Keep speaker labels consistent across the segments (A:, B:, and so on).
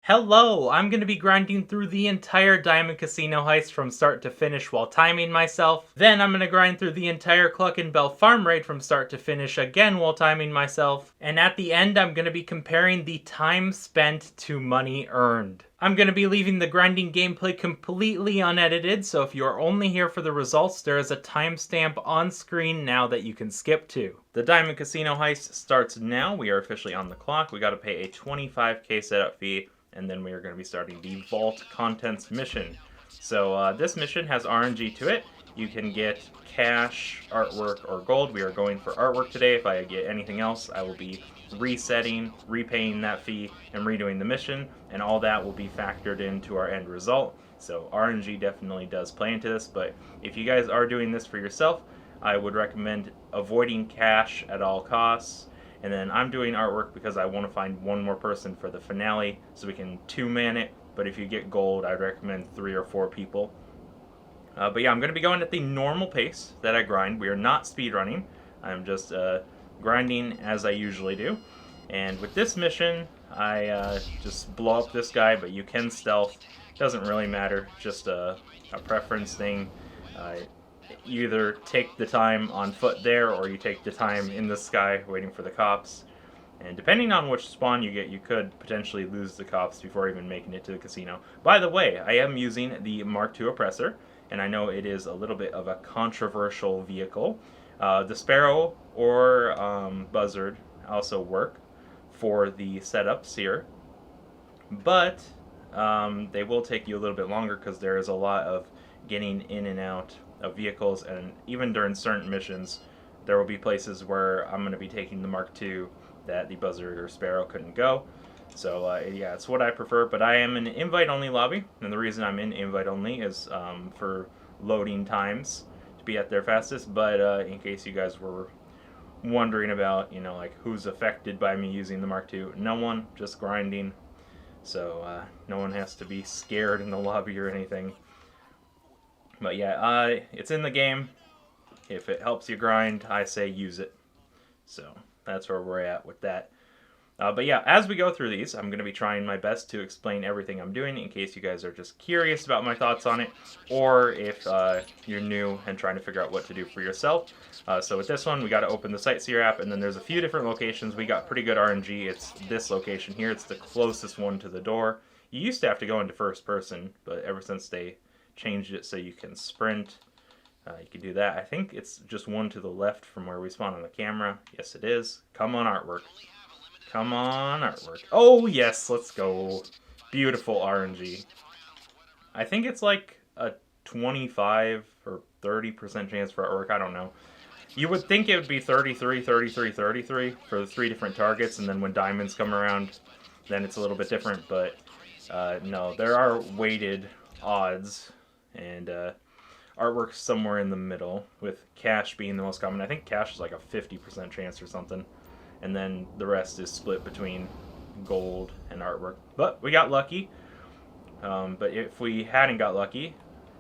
A: Hello! I'm going to be grinding through the entire Diamond Casino heist from start to finish while timing myself. Then I'm going to grind through the entire Cluckin farm raid from start to finish again while timing myself. And at the end, I'm going to be comparing the time spent to money earned. I'm going to be leaving the grinding gameplay completely unedited, so if you are only here for the results, there is a timestamp on screen now that you can skip to. The Diamond Casino heist starts now. We are officially on the clock. We got to pay a 25k setup fee, and then we are going to be starting the Vault Contents mission. So this mission has RNG to it. You can get cash, artwork, or gold. We are going for artwork today. If I get anything else, I will be resetting, repaying that fee, and redoing the mission, and all that will be factored into our end result. So RNG definitely does play into this, but if you guys are doing this for yourself, I would recommend avoiding cash at all costs. And then I'm doing artwork because I want to find one more person for the finale so we can two-man it. But if you get gold, I'd recommend 3 or 4 people. But yeah, I'm going to be going at the normal pace that I grind. We are not speedrunning. I'm just grinding as I usually do. And with this mission, I just blow up this guy, but you can stealth. Doesn't really matter, just a preference thing. You either take the time on foot there, or you take the time in the sky waiting for the cops. And depending on which spawn you get, you could potentially lose the cops before even making it to the casino. By the way, I am using the Mark II Oppressor, and I know it is a little bit of a controversial vehicle. The Sparrow or Buzzard also work for the setups here, but they will take you a little bit longer because there is a lot of getting in and out of vehicles, and even during certain missions there will be places where I'm going to be taking the Mark II that the Buzzard or Sparrow couldn't go. So yeah, it's what I prefer, but I am in invite-only lobby, and the reason I'm in invite-only is for loading times to be at their fastest. But in case you guys were wondering about, you know, like who's affected by me using the Mark II, no one, just grinding. So no one has to be scared in the lobby or anything. But yeah, it's in the game. If it helps you grind, I say use it. So that's where we're at with that. But yeah, as we go through these, I'm going to be trying my best to explain everything I'm doing in case you guys are just curious about my thoughts on it, or if you're new and trying to figure out what to do for yourself. So with this one, we got to open the Sightseer app, and then there's a few different locations. We got pretty good RNG. It's this location here. It's the closest one to the door. You used to have to go into first person, but ever since they changed it so you can sprint, you can do that. I think it's just one to the left from where we spawn on the camera. Yes, it is. Come on, artwork. Come on, artwork. Oh, yes, let's go. Beautiful RNG. I think it's like a 25 or 30% chance for artwork. I don't know. You would think it would be 33, 33, 33 for the 3 different targets, and then when diamonds come around, then it's a little bit different. But no, there are weighted odds, and artwork's somewhere in the middle, with cash being the most common. I think cash is like a 50% chance or something. And then the rest is split between gold and artwork. But we got lucky. But if we hadn't got lucky,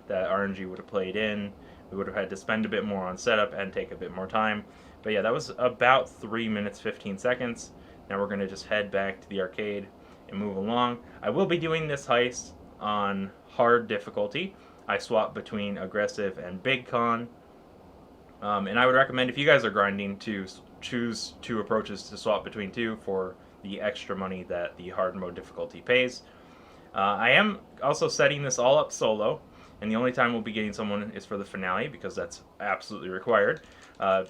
A: that RNG would have played in. We would have had to spend a bit more on setup and take a bit more time. But yeah, that was about 3 minutes, 15 seconds. Now we're going to just head back to the arcade and move along. I will be doing this heist on hard difficulty. I swap between aggressive and big con. And I would recommend, if you guys are grinding, to choose 2 approaches to swap between 2 for the extra money that the hard mode difficulty pays. I am also setting this all up solo, and the only time we'll be getting someone is for the finale, because that's absolutely required.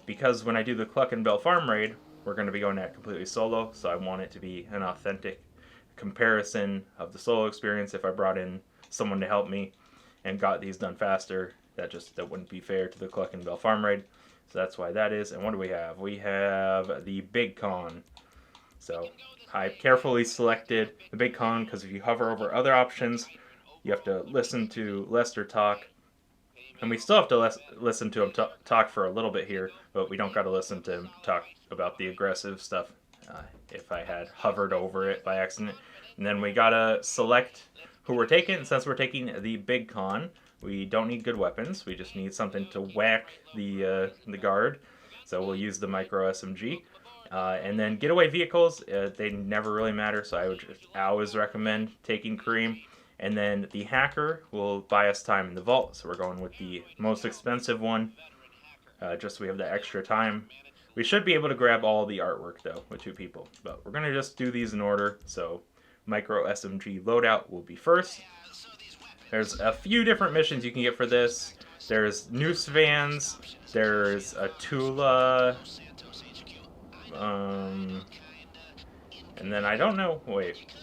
A: Because when I do the Cluckin farm raid, we're going to be going at completely solo, so I want it to be an authentic comparison of the solo experience. If I brought in someone to help me and got these done faster, that wouldn't be fair to the Cluckin farm raid. So that's why that is. And what do we have? We have the big con. So I carefully selected the big con because if you hover over other options, you have to listen to Lester talk. And we still have to listen to him talk for a little bit here, but we don't got to listen to him talk about the aggressive stuff if I had hovered over it by accident. And then we got to select who we're taking. And since we're taking the big con, we don't need good weapons. We just need something to whack the guard. So we'll use the micro SMG. And then getaway vehicles, they never really matter, so I always recommend taking Kareem. And then the hacker will buy us time in the vault, so we're going with the most expensive one, just so we have the extra time. We should be able to grab all the artwork, though, with 2 people. But we're going to just do these in order, so micro SMG loadout will be first. There's a few different missions you can get for this. There's noose vans, there's a Tula, and then I don't know, wait.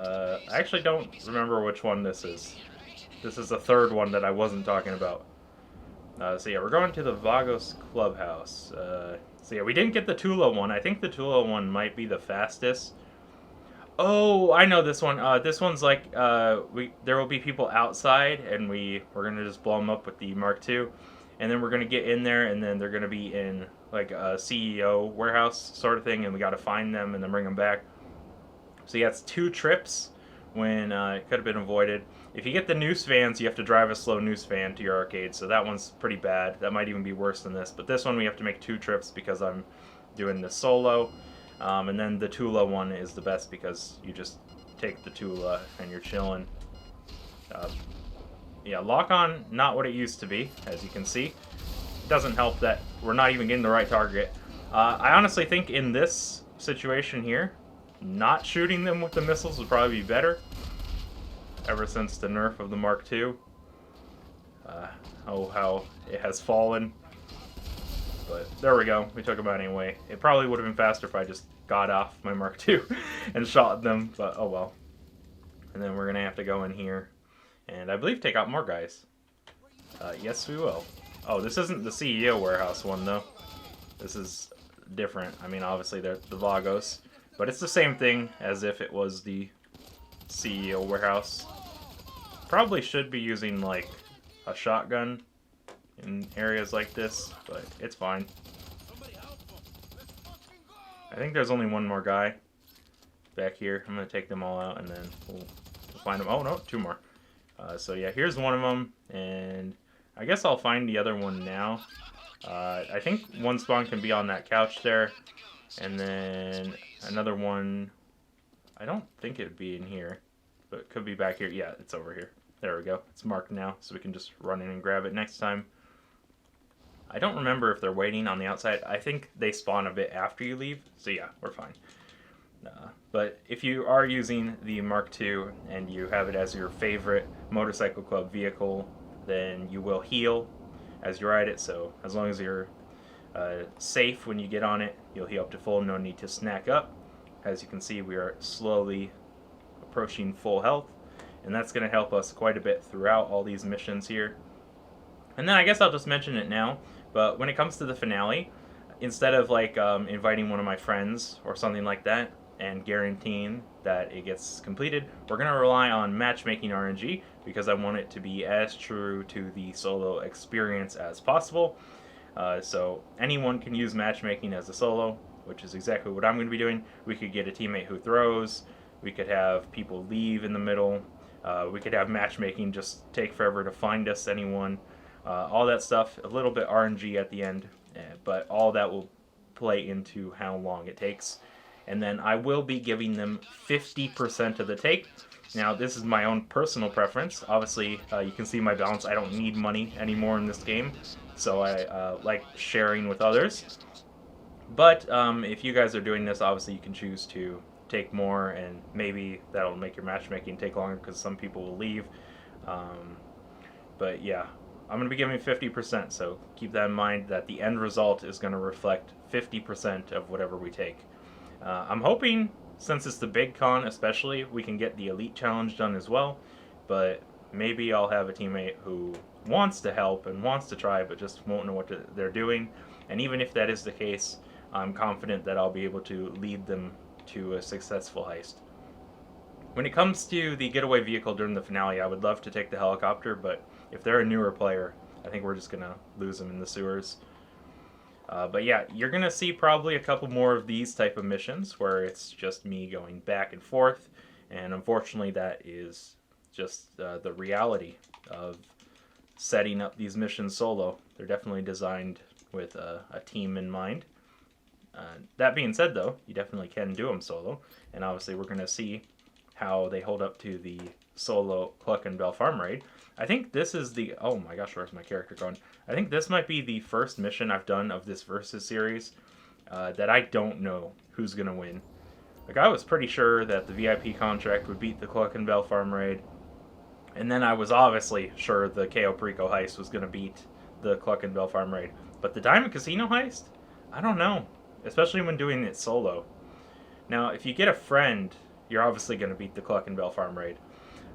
A: I actually don't remember which one this is. This is the third one that I wasn't talking about. So yeah, we're going to the Vagos Clubhouse. So yeah, we didn't get the Tula one. I think the Tula one might be the fastest. Oh, I know this one. This one's like there will be people outside, and we're gonna just blow them up with the Mark II, and then we're gonna get in there, and then they're gonna be in like a CEO warehouse sort of thing, and we got to find them and then bring them back. So yeah, it's 2 trips when it could have been avoided. If you get the noose vans, you have to drive a slow noose van to your arcade, so that one's pretty bad. That might even be worse than this. But this one we have to make 2 trips because I'm doing this solo. And then the Tula one is the best because you just take the Tula and you're chilling. Yeah, lock on, not what it used to be, as you can see. It doesn't help that we're not even getting the right target. I honestly think in this situation here, not shooting them with the missiles would probably be better. Ever since the nerf of the Mark II. Oh, how it has fallen. But there we go. We took them out anyway. It probably would have been faster if I just got off my Mark II and shot them, but oh well. And then we're going to have to go in here and I believe take out more guys. Yes, we will. Oh, this isn't the CEO warehouse one, though. This is different. I mean, obviously, they're the Vagos. But it's the same thing as if it was the CEO warehouse. Probably should be using, like, a shotgun in areas like this, but it's fine. I think there's only one more guy back here. I'm going to take them all out, and then we'll find them. Oh, no, 2 more. So, yeah, here's one of them, and I guess I'll find the other one now. I think one spawn can be on that couch there, and then another one, I don't think it'd be in here, but it could be back here. Yeah, it's over here. There we go. It's marked now, so we can just run in and grab it next time. I don't remember if they're waiting on the outside. I think they spawn a bit after you leave, so yeah, we're fine. But if you are using the Mark II and you have it as your favorite motorcycle club vehicle, then you will heal as you ride it. So as long as you're safe when you get on it, you'll heal up to full. No need to snack up. As you can see, we are slowly approaching full health, and that's going to help us quite a bit throughout all these missions here. And then I guess I'll just mention it now, but when it comes to the finale, instead of like inviting one of my friends or something like that and guaranteeing that it gets completed, we're going to rely on matchmaking RNG because I want it to be as true to the solo experience as possible. So anyone can use matchmaking as a solo, which is exactly what I'm going to be doing. We could get a teammate who throws, we could have people leave in the middle, we could have matchmaking just take forever to find us anyone, all that stuff, a little bit RNG at the end, but all that will play into how long it takes. And then I will be giving them 50% of the take. Now, this is my own personal preference. Obviously, you can see my balance. I don't need money anymore in this game, so I like sharing with others. But if you guys are doing this, obviously you can choose to take more, and maybe that'll make your matchmaking take longer because some people will leave. But yeah, I'm going to be giving 50%, so keep that in mind that the end result is going to reflect 50% of whatever we take. I'm hoping, since it's the big con especially, we can get the Elite Challenge done as well, but maybe I'll have a teammate who wants to help and wants to try but just won't know what they're doing, and even if that is the case, I'm confident that I'll be able to lead them to a successful heist. When it comes to the getaway vehicle during the finale, I would love to take the helicopter, but if they're a newer player, I think we're just going to lose them in the sewers. But yeah, you're going to see probably a couple more of these type of missions where it's just me going back and forth, and unfortunately that is just the reality of setting up these missions solo. They're definitely designed with a team in mind. That being said, though, you definitely can do them solo, and obviously we're going to see how they hold up to the solo Cluckin Bell Farm raid. I think this is the... Oh my gosh, where's my character going? I think this might be the first mission I've done of this Versus series that I don't know who's going to win. Like, I was pretty sure that the VIP contract would beat the Cluckin Bell Farm raid, and then I was obviously sure the KO Perico heist was going to beat the Cluckin Bell Farm raid. But the Diamond Casino heist? I don't know, especially when doing it solo. Now, if you get a friend, you're obviously going to beat the Cluckin Bell Farm raid.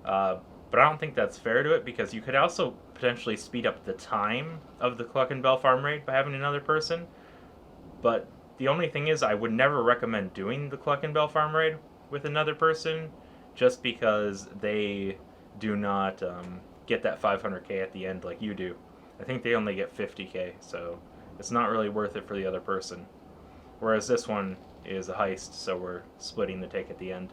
A: But I don't think that's fair to it, because you could also potentially speed up the time of the Cluckin Bell Farm raid by having another person. But the only thing is, I would never recommend doing the Cluckin Bell Farm raid with another person, just because they do not get that 500k at the end like you do. I think they only get 50k, so it's not really worth it for the other person. Whereas this one is a heist, so we're splitting the take at the end.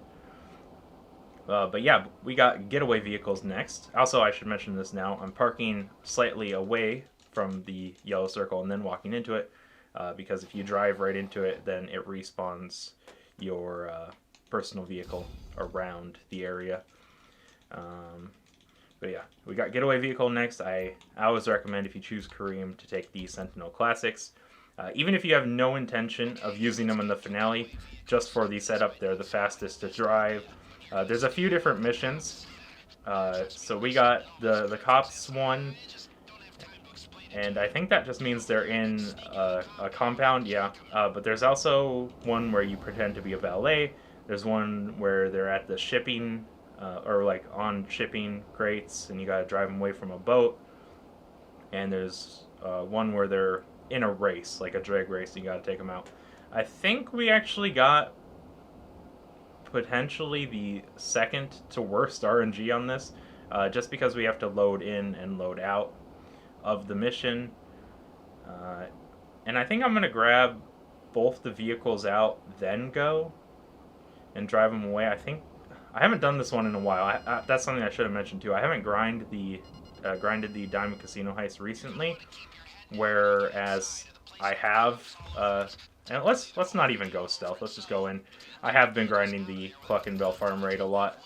A: But yeah, we got getaway vehicles next. Also, I should mention this now. I'm parking slightly away from the yellow circle and then walking into it, because if you drive right into it, then it respawns your personal vehicle around the area. But yeah, we got getaway vehicle next. I always recommend, if you choose Kareem, to take the Sentinel Classics. Even if you have no intention of using them in the finale, just for the setup, they're the fastest to drive. There's a few different missions. So we got the cops one, and I think that just means they're in a compound, yeah. But there's also one where you pretend to be a valet. There's one where they're at the shipping, or like on shipping crates, and you gotta drive them away from a boat. And there's one where they're in a race, like a drag race, and you gotta take them out. I think we actually got potentially the second to worst RNG on this, just because we have to load in and load out of the mission. And I think I'm going to grab both the vehicles out, then go and drive them away. I haven't done this one in a while. That's something I should have mentioned too. I haven't grinded the Diamond Casino heist recently, whereas I have... and let's not even go stealth. Let's just go in. I have been grinding the Cluckin Bell Farm raid a lot.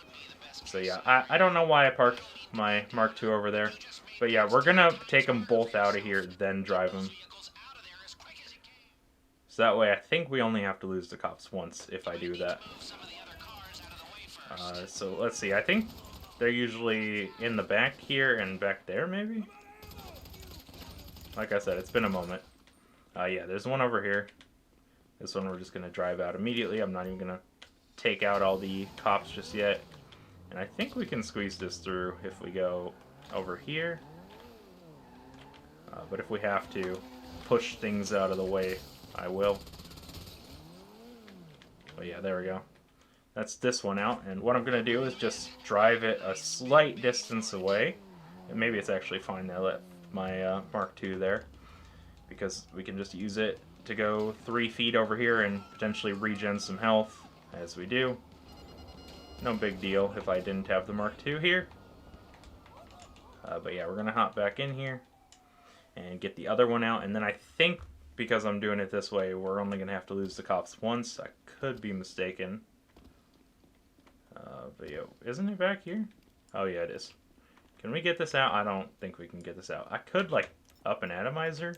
A: So yeah, I don't know why I parked my Mark II over there. But yeah, we're gonna take them both out of here, then drive them. So that way, I think we only have to lose the cops once if I do that. So let's see. I think they're usually in the back here and back there, maybe? Like I said, it's been a moment. Yeah, there's one over here. This one we're just going to drive out immediately. I'm not even going to take out all the cops just yet. And I think we can squeeze this through if we go over here. But if we have to push things out of the way, I will. But yeah, there we go. That's this one out. And what I'm going to do is just drive it a slight distance away. And maybe it's actually fine that I left my Mark II there, because we can just use it to go 3 feet over here and potentially regen some health, as we do. No big deal if I didn't have the Mark II here. But yeah, we're going to hop back in here and get the other one out. And then I think, because I'm doing it this way, we're only going to have to lose the cops once. I could be mistaken. But yeah, isn't it back here? Oh yeah, it is. Can we get this out? I don't think we can get this out. I could, like, up an atomizer.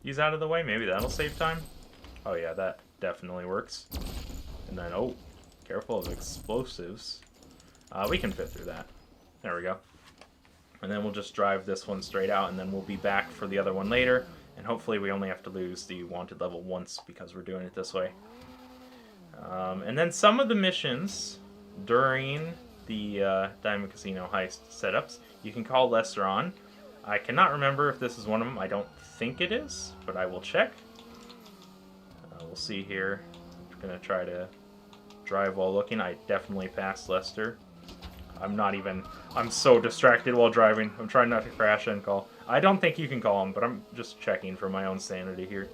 A: Use out of the way. Maybe that'll save time. Oh yeah, that definitely works. And then, oh, careful of explosives. We can fit through that. There we go. And then we'll just drive this one straight out, and then we'll be back for the other one later. And hopefully we only have to lose the wanted level once, because we're doing it this way. And then some of the missions during the Diamond Casino heist setups, you can call Lester on. I cannot remember if this is one of them. I don't think it is, but I will check. We'll see here. I'm going to try to drive while looking. I definitely passed Lester. I'm so distracted while driving. I'm trying not to crash and call. I don't think you can call him, but I'm just checking for my own sanity here.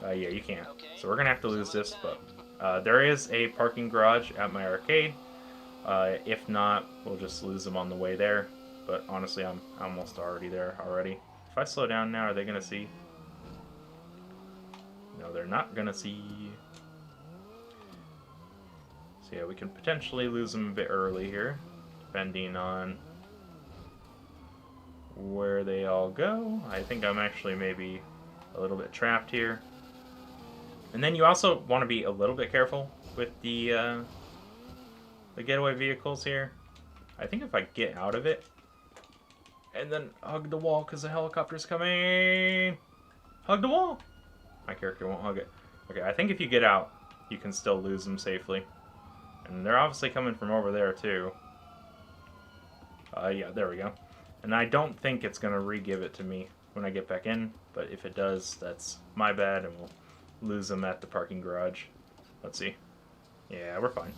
A: Yeah, you can't. So we're going to have to lose this, but there is a parking garage at my arcade. If not, we'll just lose them on the way there. But honestly, I'm almost already there already. If I slow down now, are they going to see? No, they're not gonna see. So yeah, we can potentially lose them a bit early here, depending on where they all go. I think I'm actually maybe a little bit trapped here. And then you also want to be a little bit careful with the getaway vehicles here. I think if I get out of it and then hug the wall because the helicopter's coming. Hug the wall. My character won't hug it. Okay, I think if you get out, you can still lose them safely. And they're obviously coming from over there too. Yeah, there we go. And I don't think it's going to re-give it to me when I get back in. But if it does, that's my bad, and we'll lose them at the parking garage. Let's see. Yeah, we're fine.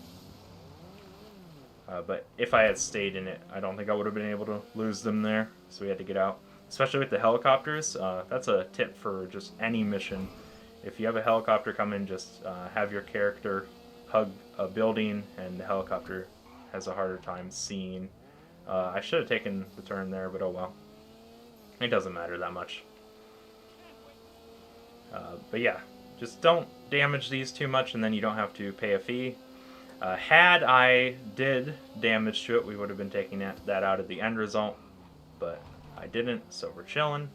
A: But if I had stayed in it, I don't think I would have been able to lose them there. So we had to get out. Especially with the helicopters. That's a tip for just any mission. If you have a helicopter come in, just have your character hug a building, and the helicopter has a harder time seeing. I should have taken the turn there, but oh well. It doesn't matter that much. But yeah, just don't damage these too much, and then you don't have to pay a fee. Had I did damage to it, we would have been taking that out of the end result, but I didn't, so we're chilling.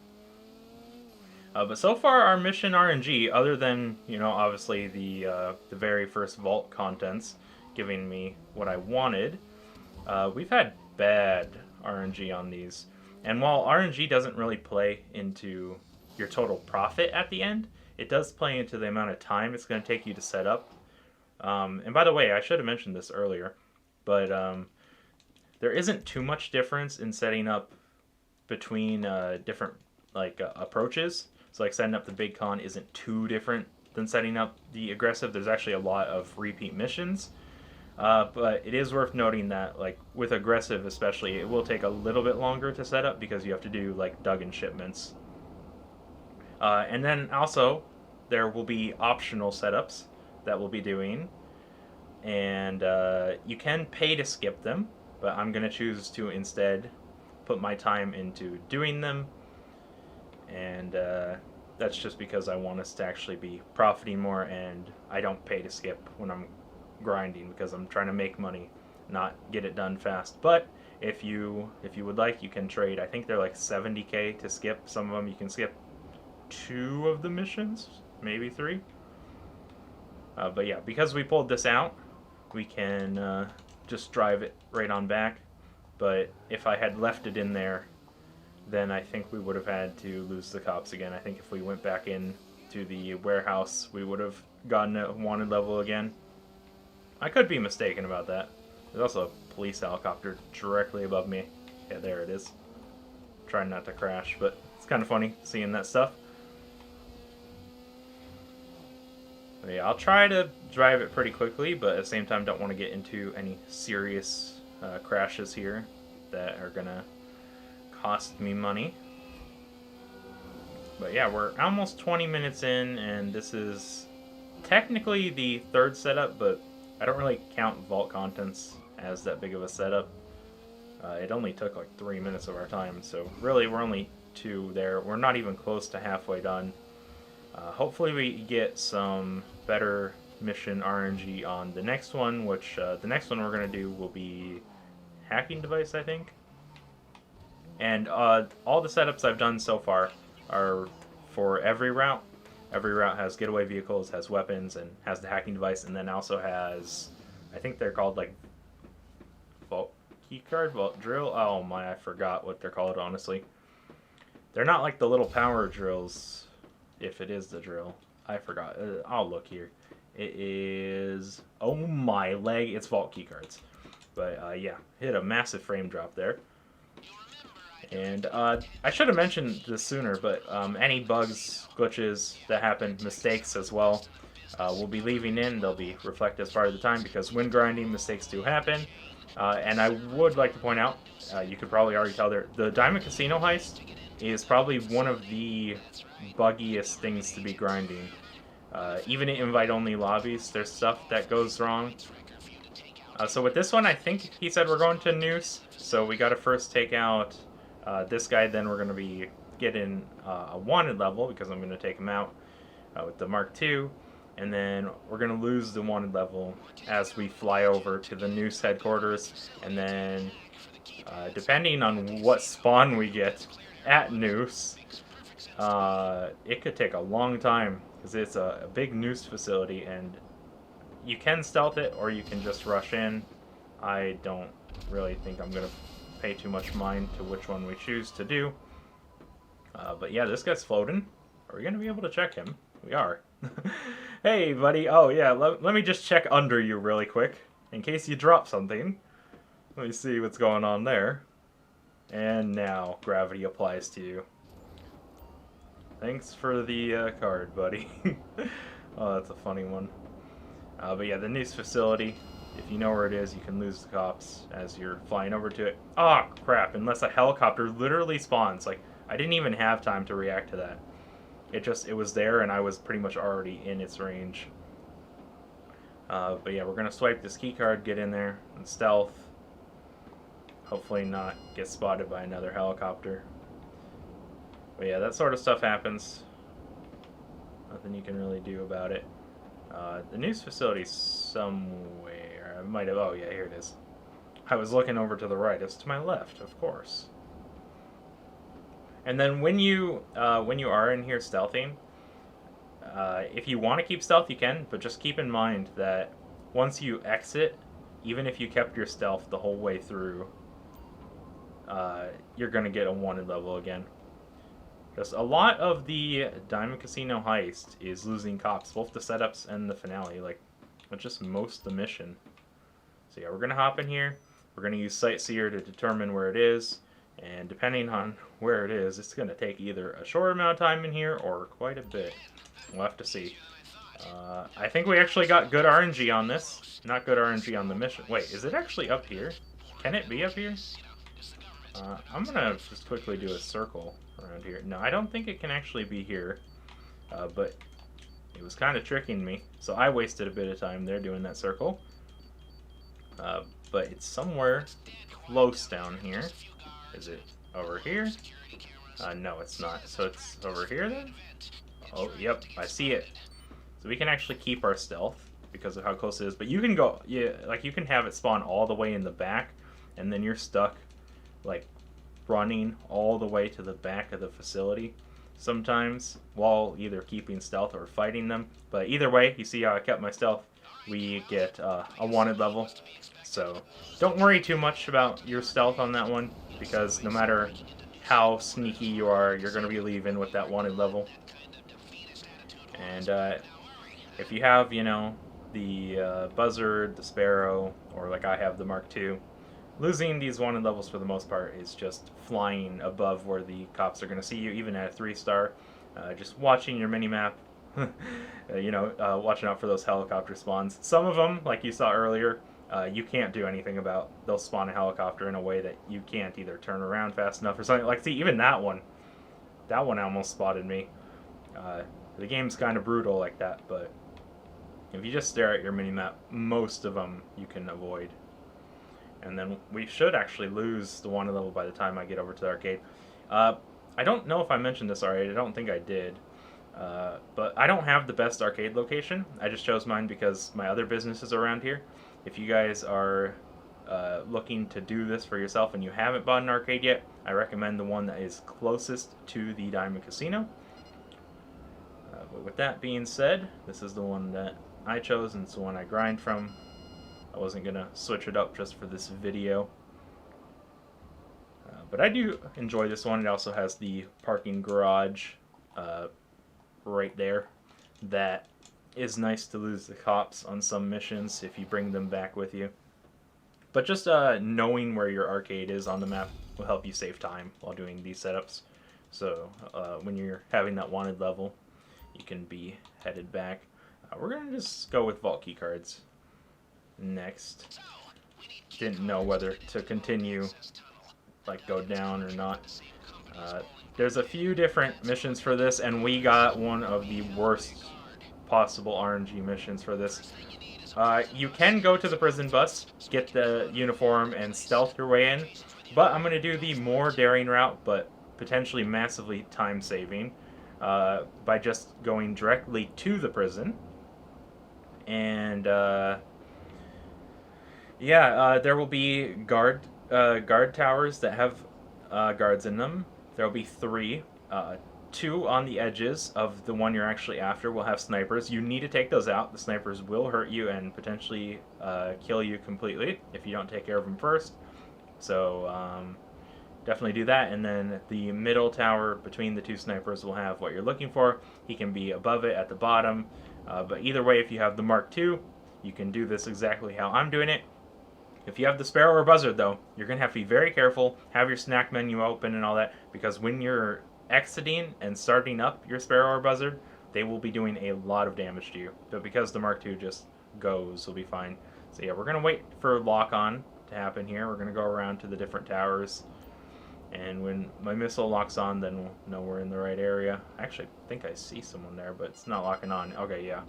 A: But so far, our mission RNG, other than, you know, obviously the very first vault contents giving me what I wanted, we've had bad RNG on these. And while RNG doesn't really play into your total profit at the end, it does play into the amount of time it's going to take you to set up. And by the way, I should have mentioned this earlier, but there isn't too much difference in setting up between different approaches. So like setting up the big con isn't too different than setting up the aggressive. There's actually a lot of repeat missions. But it is worth noting that, like, with aggressive especially, it will take a little bit longer to set up because you have to do, like, dug-in shipments. And then also, there will be optional setups that we'll be doing. And you can pay to skip them, but I'm going to choose to instead put my time into doing them. And that's just because I want us to actually be profiting more, and I don't pay to skip when I'm grinding because I'm trying to make money, not get it done fast. But if you would like, you can trade. I think they're like 70k to skip. Some of them you can skip 2 of the missions, maybe 3. But yeah, because we pulled this out, we can just drive it right on back. But if I had left it in there, then I think we would have had to lose the cops again. I think if we went back in to the warehouse, we would have gotten a wanted level again. I could be mistaken about that. There's also a police helicopter directly above me. Yeah, there it is. Trying not to crash, but it's kind of funny seeing that stuff. But yeah, I'll try to drive it pretty quickly, but at the same time don't want to get into any serious crashes here that are gonna cost me money. But yeah, we're almost 20 minutes in, and this is technically the 3rd setup, but I don't really count vault contents as that big of a setup. It only took like 3 minutes of our time, so really we're only 2 there. We're not even close to halfway done. Hopefully we get some better mission RNG on the next one, which the next one we're going to do will be hacking device, I think. And all the setups I've done so far are for every route. Every route has getaway vehicles, has weapons, and has the hacking device, and then also has, I think they're called like vault keycard, vault drill. Oh my, I forgot what they're called, honestly. They're not like the little power drills, if it is the drill. I forgot. I'll look here. It is, oh my leg, it's vault keycards. But yeah, hit a massive frame drop there. And I should have mentioned this sooner, but any bugs, glitches that happen, mistakes as well, will be leaving in. They'll be reflected as part of the time because when grinding, mistakes do happen. And I would like to point out, you could probably already tell there, the Diamond Casino heist is probably one of the buggiest things to be grinding. Even in invite-only lobbies, there's stuff that goes wrong. So with this one, I think he said we're going to Noose, so we got to first take out this guy, then we're going to be getting a wanted level because I'm going to take him out. with the Mark II, and then we're going to lose the wanted level as we fly over to the Noose headquarters, and then depending on what spawn we get at Noose, it could take a long time, because it's a big Noose facility, and you can stealth it, or you can just rush in. I don't really think I'm going to pay too much mind to which one we choose to do. But yeah, this guy's floating. Are we going to be able to check him? We are. Hey, buddy. Oh, yeah, let me just check under you really quick, in case you drop something. Let me see what's going on there. And now, gravity applies to you. Thanks for the card, buddy. Oh, that's a funny one. But yeah, the Noose facility, if you know where it is, you can lose the cops as you're flying over to it. Oh, crap, unless a helicopter literally spawns. Like, I didn't even have time to react to that. It was there, and I was pretty much already in its range. But yeah, we're going to swipe this key card, get in there, and stealth. Hopefully not get spotted by another helicopter. But yeah, that sort of stuff happens. Nothing you can really do about it. The Noose facility's somewhere. I might have... Oh, yeah, here it is. I was looking over to the right. It's to my left, of course. And then when you are in here stealthing, if you want to keep stealth, you can, but just keep in mind that once you exit, even if you kept your stealth the whole way through, you're going to get a wanted level again. Just a lot of the Diamond Casino Heist is losing cops, both the setups and the finale, like, just most of the mission. So yeah, we're going to hop in here. We're going to use Sightseer to determine where it is. And depending on where it is, it's going to take either a short amount of time in here or quite a bit. We'll have to see. I think we actually got good RNG on this. Not good RNG on the mission. Wait, is it actually up here? Can it be up here? I'm going to just quickly do a circle around here. No, I don't think it can actually be here. But it was kind of tricking me. So I wasted a bit of time there doing that circle. But it's somewhere close down here. Is it over here? No, it's not. So it's over here then? Oh, yep, I see it. So we can actually keep our stealth because of how close it is. But you can go, yeah, like you can have it spawn all the way in the back, and then you're stuck, like, running all the way to the back of the facility sometimes while either keeping stealth or fighting them. But either way, you see how I kept my stealth. We get a wanted level. So don't worry too much about your stealth on that one, because no matter how sneaky you are, you're going to be leaving with that wanted level. And if you have, you know, the Buzzard, the Sparrow, or like I have the Mark II, losing these wanted levels for the most part is just flying above where the cops are going to see you, even at a 3-star. Just watching your mini-map, you know, watching out for those helicopter spawns. Some of them, like you saw earlier, you can't do anything about. They'll spawn a helicopter in a way that you can't either turn around fast enough or something. Like, see, even that one almost spotted me. The game's kind of brutal like that, but if you just stare at your minimap, most of them you can avoid. And then we should actually lose the wanted level by the time I get over to the arcade. I don't know if I mentioned this already. I don't think I did. But I don't have the best arcade location. I just chose mine because my other business is around here. If you guys are looking to do this for yourself and you haven't bought an arcade yet, I recommend the one that is closest to the Diamond Casino. But with that being said, this is the one that I chose and it's the one I grind from. I wasn't going to switch it up just for this video. But I do enjoy this one. It also has the parking garage right there. That is nice to lose the cops on some missions if you bring them back with you. But just knowing where your arcade is on the map will help you save time while doing these setups. So when you're having that wanted level, you can be headed back. We're going to just go with vault key cards next. Didn't know whether to continue, like go down or not. There's a few different missions for this, and we got one of the worst possible RNG missions for this. You can go to the prison bus, get the uniform, and stealth your way in, but I'm going to do the more daring route, but potentially massively time-saving, by just going directly to the prison. And there will be guard towers that have guards in them. There will be 3. 2 on the edges of the one you're actually after will have snipers. You need to take those out. The snipers will hurt you and potentially kill you completely if you don't take care of them first. So definitely do that. And then the middle tower between the 2 snipers will have what you're looking for. He can be above it at the bottom. But either way, if you have the Mark II, you can do this exactly how I'm doing it. If you have the Sparrow or Buzzard, though, you're going to have to be very careful, have your snack menu open and all that, because when you're exiting and starting up your Sparrow or Buzzard, they will be doing a lot of damage to you. But because the Mark II just goes, we'll be fine. So yeah, we're going to wait for lock-on to happen here. We're going to go around to the different towers. And when my missile locks on, then we'll know we're in the right area. I actually think I see someone there, but it's not locking on. Okay, yeah.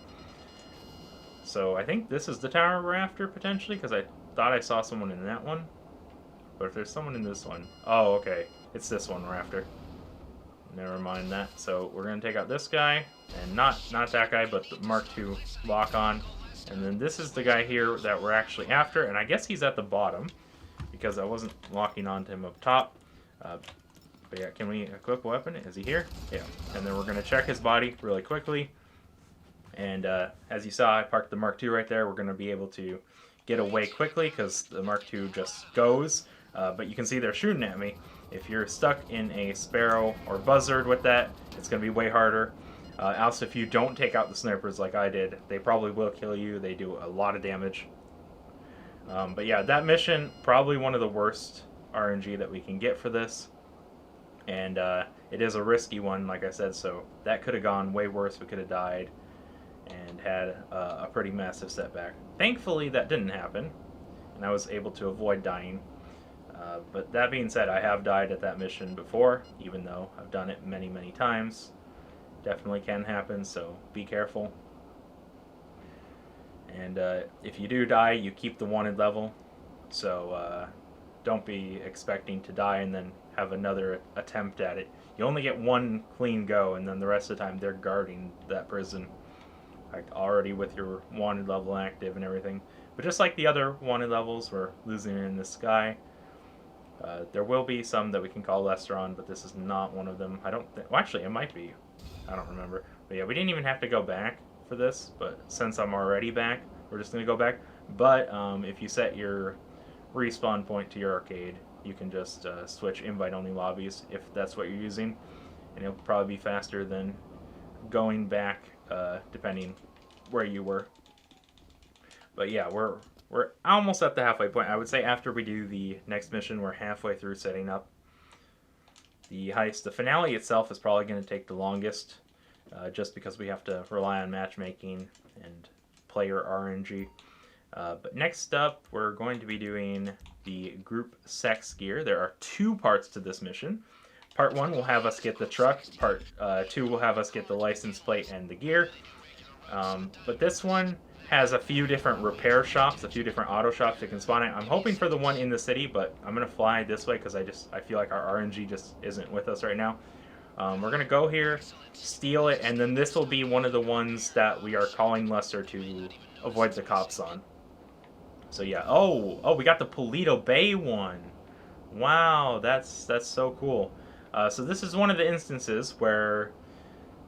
A: So I think this is the tower we're after, potentially, because I thought I saw someone in that one. But if there's someone in this one... Oh, okay. It's this one we're after. Never mind that. So we're going to take out this guy, and not that guy, but the Mark II lock-on. And then this is the guy here that we're actually after, and I guess he's at the bottom, because I wasn't locking onto him up top. But yeah, can we equip a weapon? Is he here? Yeah. And then we're going to check his body really quickly. And as you saw, I parked the Mark II right there. We're going to be able to get away quickly because the Mark II just goes. But you can see they're shooting at me. If you're stuck in a Sparrow or Buzzard with that, it's going to be way harder. Also, if you don't take out the snipers like I did, they probably will kill you. They do a lot of damage. But yeah, that mission, probably one of the worst RNG that we can get for this. And it is a risky one, like I said, so that could have gone way worse. We could have died and had a pretty massive setback. Thankfully, that didn't happen, and I was able to avoid dying. But that being said, I have died at that mission before, even though I've done it many, many times. Definitely can happen, so be careful. And if you do die, you keep the wanted level, so don't be expecting to die and then have another attempt at it. You only get one clean go, and then the rest of the time they're guarding that prison, like already with your wanted level active and everything. But just like the other wanted levels, we're losing in the sky. There will be some that we can call lesser on, but this is not one of them. I don't think. Well, actually, it might be. I don't remember. But yeah, we didn't even have to go back for this. But since I'm already back, we're just gonna go back. But if you set your respawn point to your arcade, you can just switch invite-only lobbies if that's what you're using, and it'll probably be faster than going back, depending where you were. But yeah, we're almost at the halfway point. I would say after we do the next mission, we're halfway through setting up the heist. The finale itself is probably going to take the longest, just because we have to rely on matchmaking and player RNG. But next up, we're going to be doing the group sex gear. There are 2 parts to this mission. Part 1 will have us get the truck. Part 2 will have us get the license plate and the gear. But this one has a few different repair shops, a few different auto shops you can spawn at. I'm hoping for the one in the city, but I'm going to fly this way because I feel like our RNG just isn't with us right now. We're going to go here, steal it, and then this will be one of the ones that we are calling lesser to avoid the cops on. So yeah, oh, we got the Polito Bay one. Wow, that's so cool. So this is one of the instances where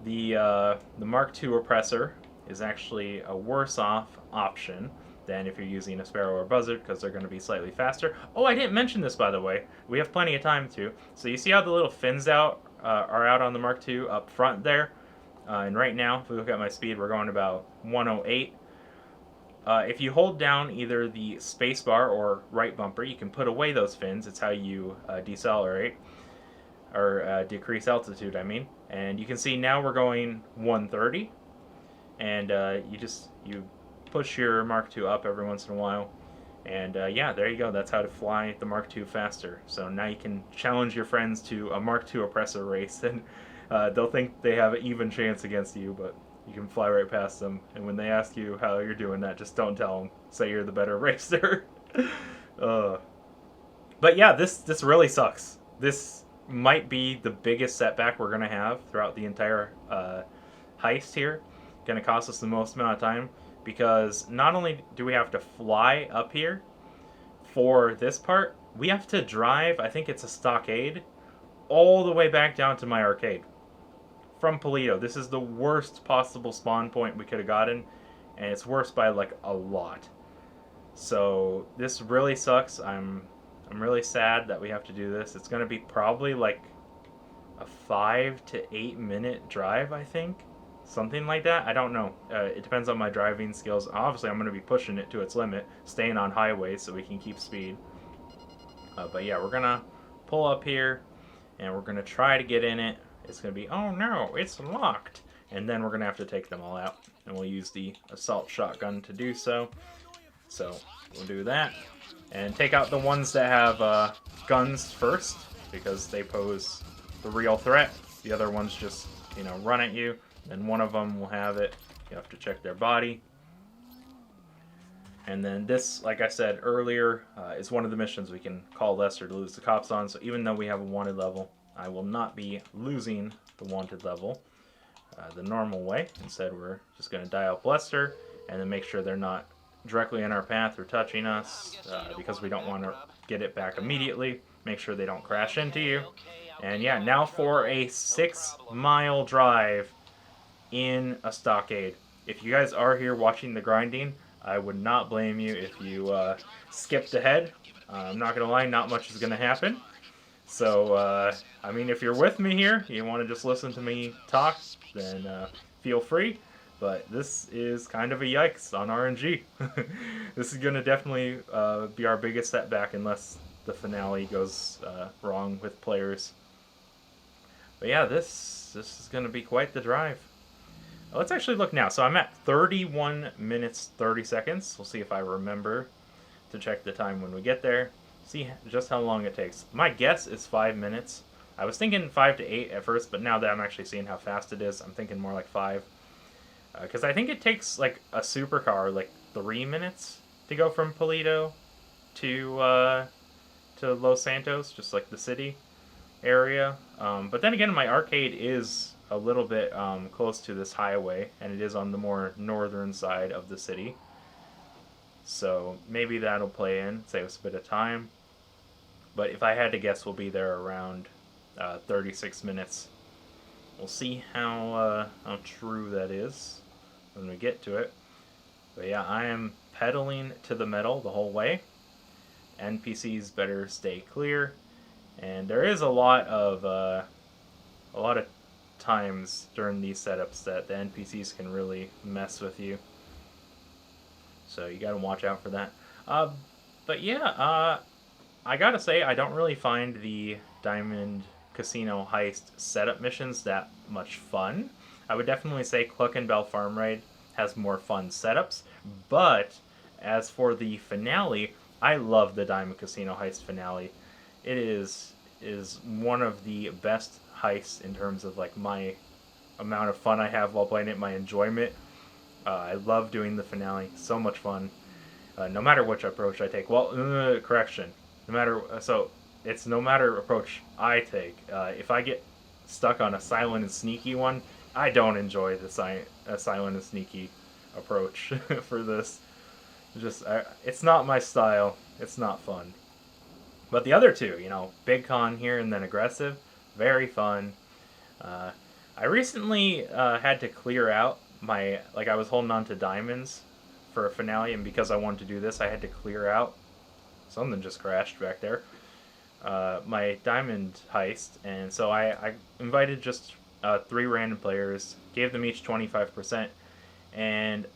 A: the Mark II Oppressor is actually a worse off option than if you're using a Sparrow or Buzzard, because they're going to be slightly faster. Oh, I didn't mention this, by the way. We have plenty of time too. So you see how the little fins are out on the Mark II up front there? And right now, if we look at my speed, we're going about 108. If you hold down either the space bar or right bumper, you can put away those fins. It's how you decelerate, or decrease altitude, I mean. And you can see now we're going 130. And you push your Mark II up every once in a while. And yeah, there you go. That's how to fly the Mark II faster. So now you can challenge your friends to a Mark II Oppressor race, and they'll think they have an even chance against you, but you can fly right past them. And when they ask you how you're doing that, just don't tell them. Say you're the better racer. But yeah, this really sucks. This might be the biggest setback we're going to have throughout the entire heist here. Going to cost us the most amount of time because not only do we have to fly up here for this part, we have to drive, I think it's a stockade, all the way back down to my arcade from Polito. This is the worst possible spawn point we could have gotten, and it's worse by like a lot. So this really sucks. I'm really sad that we have to do this. It's going to be probably like a 5 to 8 minute drive, I think. Something like that. I don't know. It depends on my driving skills. Obviously, I'm going to be pushing it to its limit, staying on highways so we can keep speed. But yeah, we're going to pull up here, and we're going to try to get in it. It's going to be, oh no, it's locked. And then we're going to have to take them all out. And we'll use the assault shotgun to do so. So we'll do that. And take out the ones that have guns first, because they pose the real threat. The other ones just, you know, run at you. Then one of them will have it. You have to check their body. And then this, like I said earlier, is one of the missions we can call Lester to lose the cops on. So even though we have a wanted level, I will not be losing the wanted level the normal way. Instead, we're just going to dial up Lester and then make sure they're not directly in our path or touching us because we don't want to get it back immediately. Make sure they don't crash into you. And yeah, now for a 6-mile drive in a stockade. If you guys are here watching the grinding, I would not blame you if you skipped ahead. I'm not going to lie, not much is going to happen. So, I mean, if you're with me here, you want to just listen to me talk, then feel free. But this is kind of a yikes on RNG. This is going to definitely be our biggest setback unless the finale goes wrong with players. But yeah, this is going to be quite the drive. Let's actually look now. So I'm at 31 minutes 30 seconds. We'll see if I remember to check the time when we get there. See just how long it takes. My guess is 5 minutes. I was thinking 5 to 8 at first, but now that I'm actually seeing how fast it is, I'm thinking more like 5. Because I think it takes like a supercar like 3 minutes to go from Polito to Los Santos, just like the city area. But then again, my arcade is a little bit close to this highway, and it is on the more northern side of the city. So maybe that'll play in, save us a bit of time. But if I had to guess, we'll be there around 36 minutes. We'll see how true that is when we get to it. But yeah, I am pedaling to the metal the whole way. NPCs better stay clear. And there is a lot of times during these setups that the NPCs can really mess with you. So you gotta watch out for that. But yeah, I gotta say, I don't really find the Diamond Casino Heist setup missions that much fun. I would definitely say Cluckin Bell Farm Raid has more fun setups, but as for the finale, I love the Diamond Casino Heist finale. It is one of the best heists in terms of like my amount of fun I have while playing it, my enjoyment. I love doing the finale, so much fun. No matter which approach I take. Well, correction. It's no matter approach I take. If I get stuck on a silent and sneaky one, I don't enjoy the silent and sneaky approach for this. It's not my style. It's not fun. But the other two, Big Con here and then aggressive, very fun. I recently had to clear out I was holding on to diamonds for a finale, and because I wanted to do this, I had to clear out. Something just crashed back there. My diamond heist, and so I invited just 3 random players, gave them each 25%, and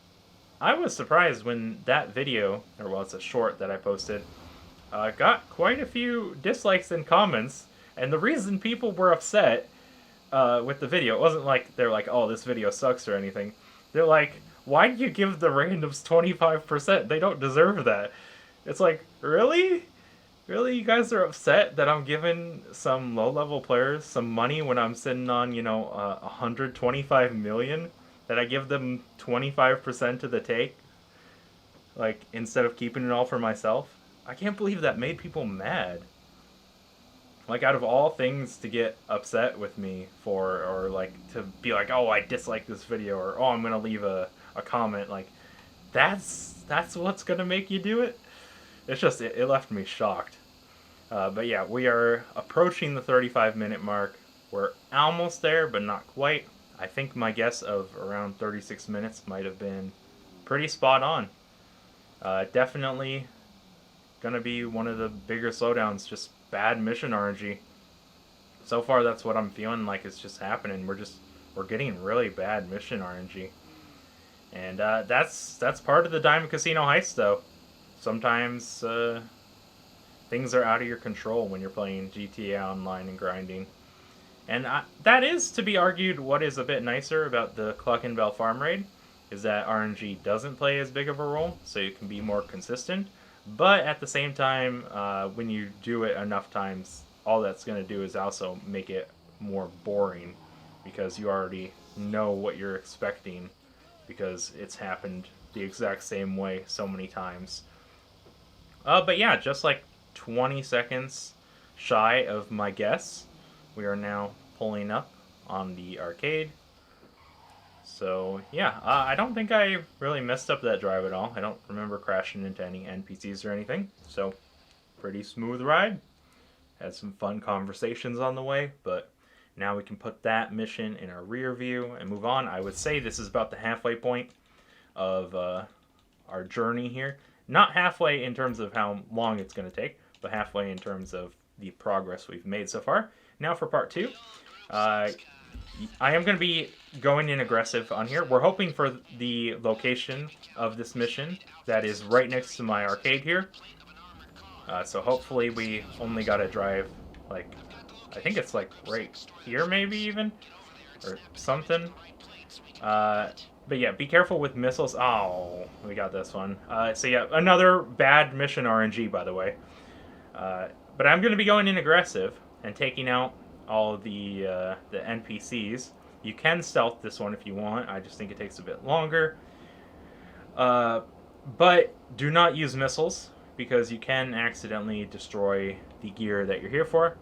A: I was surprised when that video, it's a short that I posted, got quite a few dislikes and comments, and the reason people were upset with the video, it wasn't like they're like, oh, this video sucks or anything. They're like, why do you give the randoms 25%? They don't deserve that. It's like, really? Really, you guys are upset that I'm giving some low-level players some money when I'm sitting on, 125 million? That I give them 25% of the take? Instead of keeping it all for myself? I can't believe that made people mad. Like, out of all things to get upset with me for, or like to be like, oh, I dislike this video, or oh, I'm gonna leave a comment, like, that's what's gonna make you do it. It's just, it left me shocked. But yeah, we are approaching the 35-minute mark. We're almost there, but not quite. I think my guess of around 36 minutes might have been pretty spot on. Definitely gonna be one of the bigger slowdowns, just bad mission RNG. So far, that's what I'm feeling like it's just happening. We're getting really bad mission RNG, and that's part of the Diamond Casino heist, though. Sometimes things are out of your control when you're playing GTA Online and grinding. And that is, to be argued, what is a bit nicer about the Cluckin Bell Farm Raid, is that RNG doesn't play as big of a role, so you can be more consistent. But at the same time, when you do it enough times, all that's going to do is also make it more boring, because you already know what you're expecting, because it's happened the exact same way so many times. But yeah, just like 20 seconds shy of my guess, we are now pulling up on the arcade. So yeah, I don't think I really messed up that drive at all. I don't remember crashing into any NPCs or anything. So pretty smooth ride. Had some fun conversations on the way, but now we can put that mission in our rear view and move on. I would say this is about the halfway point of our journey here. Not halfway in terms of how long it's going to take, but halfway in terms of the progress we've made so far. Now for part 2. I am going to be going in aggressive on here. We're hoping for the location of this mission that is right next to my arcade here. So hopefully we only got to drive, like, I think it's like right here maybe even, or something. But yeah, be careful with missiles. Oh, we got this one. So yeah, another bad mission RNG, by the way. But I'm going to be going in aggressive and taking out all the NPCs. You can stealth this one if you want. I just think it takes a bit longer. But do not use missiles, because you can accidentally destroy the gear that you're here for.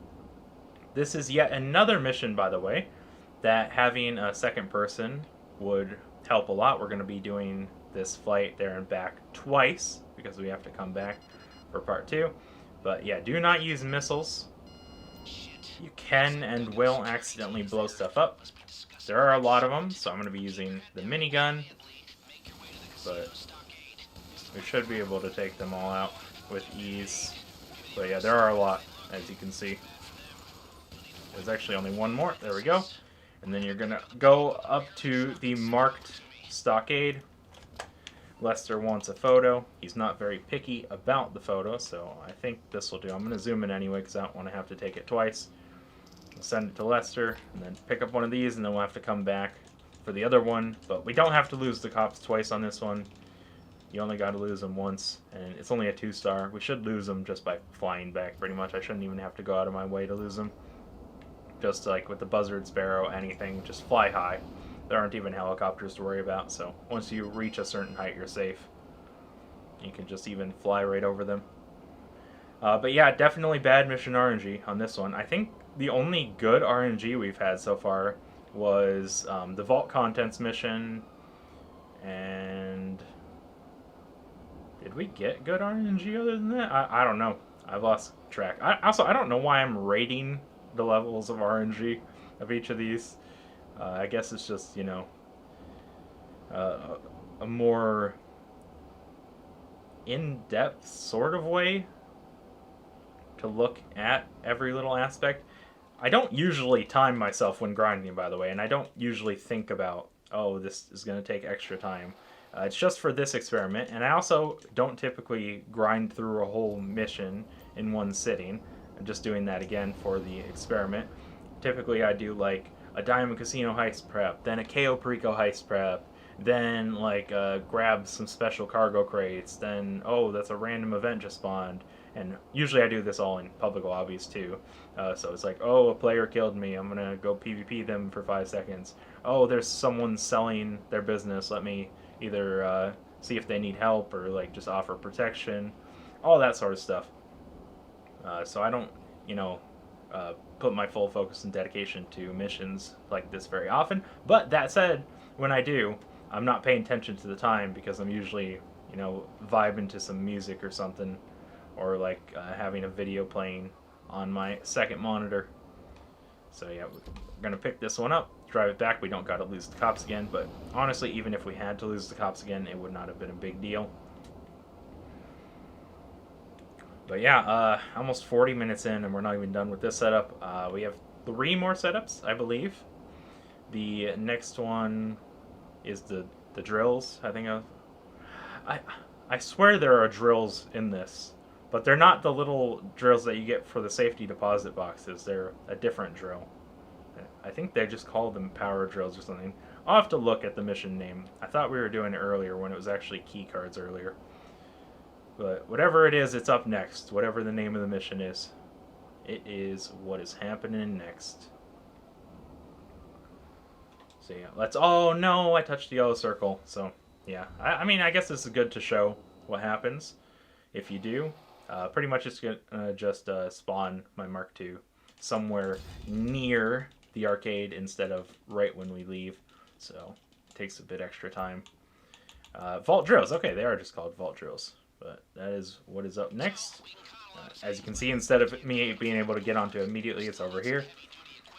A: This is yet another mission, by the way, that having a second person would help a lot. We're going to be doing this flight there and back twice, because we have to come back for part 2. But yeah, do not use missiles. You can and will accidentally blow stuff up. There are a lot of them, so I'm going to be using the minigun. But we should be able to take them all out with ease. But yeah, there are a lot, as you can see. There's actually only one more. There we go. And then you're going to go up to the marked stockade. Lester wants a photo. He's not very picky about the photo, so I think this will do. I'm going to zoom in anyway because I don't want to have to take it twice. We'll send it to Lester, and then pick up one of these, and then we'll have to come back for the other one. But we don't have to lose the cops twice on this one. You only got to lose them once, and it's only a 2-star. We should lose them just by flying back, pretty much. I shouldn't even have to go out of my way to lose them. Just like with the buzzard, sparrow, anything, just fly high. There aren't even helicopters to worry about, so once you reach a certain height, you're safe. You can just even fly right over them. But yeah, definitely bad mission RNG on this one. I think the only good RNG we've had so far was the Vault Contents mission, and did we get good RNG other than that? I don't know. I've lost track. I don't know why I'm rating the levels of RNG of each of these. I guess it's just, you know, a more in-depth sort of way to look at every little aspect. I don't usually time myself when grinding, by the way, and I don't usually think about, oh, this is going to take extra time. It's just for this experiment, and I also don't typically grind through a whole mission in one sitting. I'm just doing that again for the experiment. Typically I do like a Diamond Casino heist prep, then a KO Perico heist prep, then like grab some special cargo crates, then oh, that's a random event just spawned. And usually I do this all in public lobbies too. So it's like, oh, a player killed me, I'm gonna go PvP them for 5 seconds. Oh, there's someone selling their business, let me either see if they need help or like just offer protection, all that sort of stuff. So I don't, you know, put my full focus and dedication to missions like this very often. But that said, when I do, I'm not paying attention to the time because I'm usually, vibing to some music or something, or like having a video playing on my second monitor. So yeah, we're gonna pick this one up, drive it back. We don't gotta lose the cops again, but honestly, even if we had to lose the cops again, it would not have been a big deal. But yeah, almost 40 minutes in, and we're not even done with this setup. We have 3 more setups, I believe. The next one is the drills. I swear there are drills in this, but they're not the little drills that you get for the safety deposit boxes. They're a different drill. I think they just call them power drills or something. I'll have to look at the mission name. I thought we were doing it earlier when it was actually key cards earlier. But whatever it is, it's up next. Whatever the name of the mission is, it is what is happening next. So yeah, let's. Oh no, I touched the yellow circle. So yeah, I mean, I guess this is good to show what happens if you do. Pretty much it's gonna just spawn my Mark II somewhere near the arcade instead of right when we leave. So it takes a bit extra time. Vault drills. Okay, they are just called vault drills. But that is what is up next. As you can see, instead of me being able to get onto it immediately, it's over here.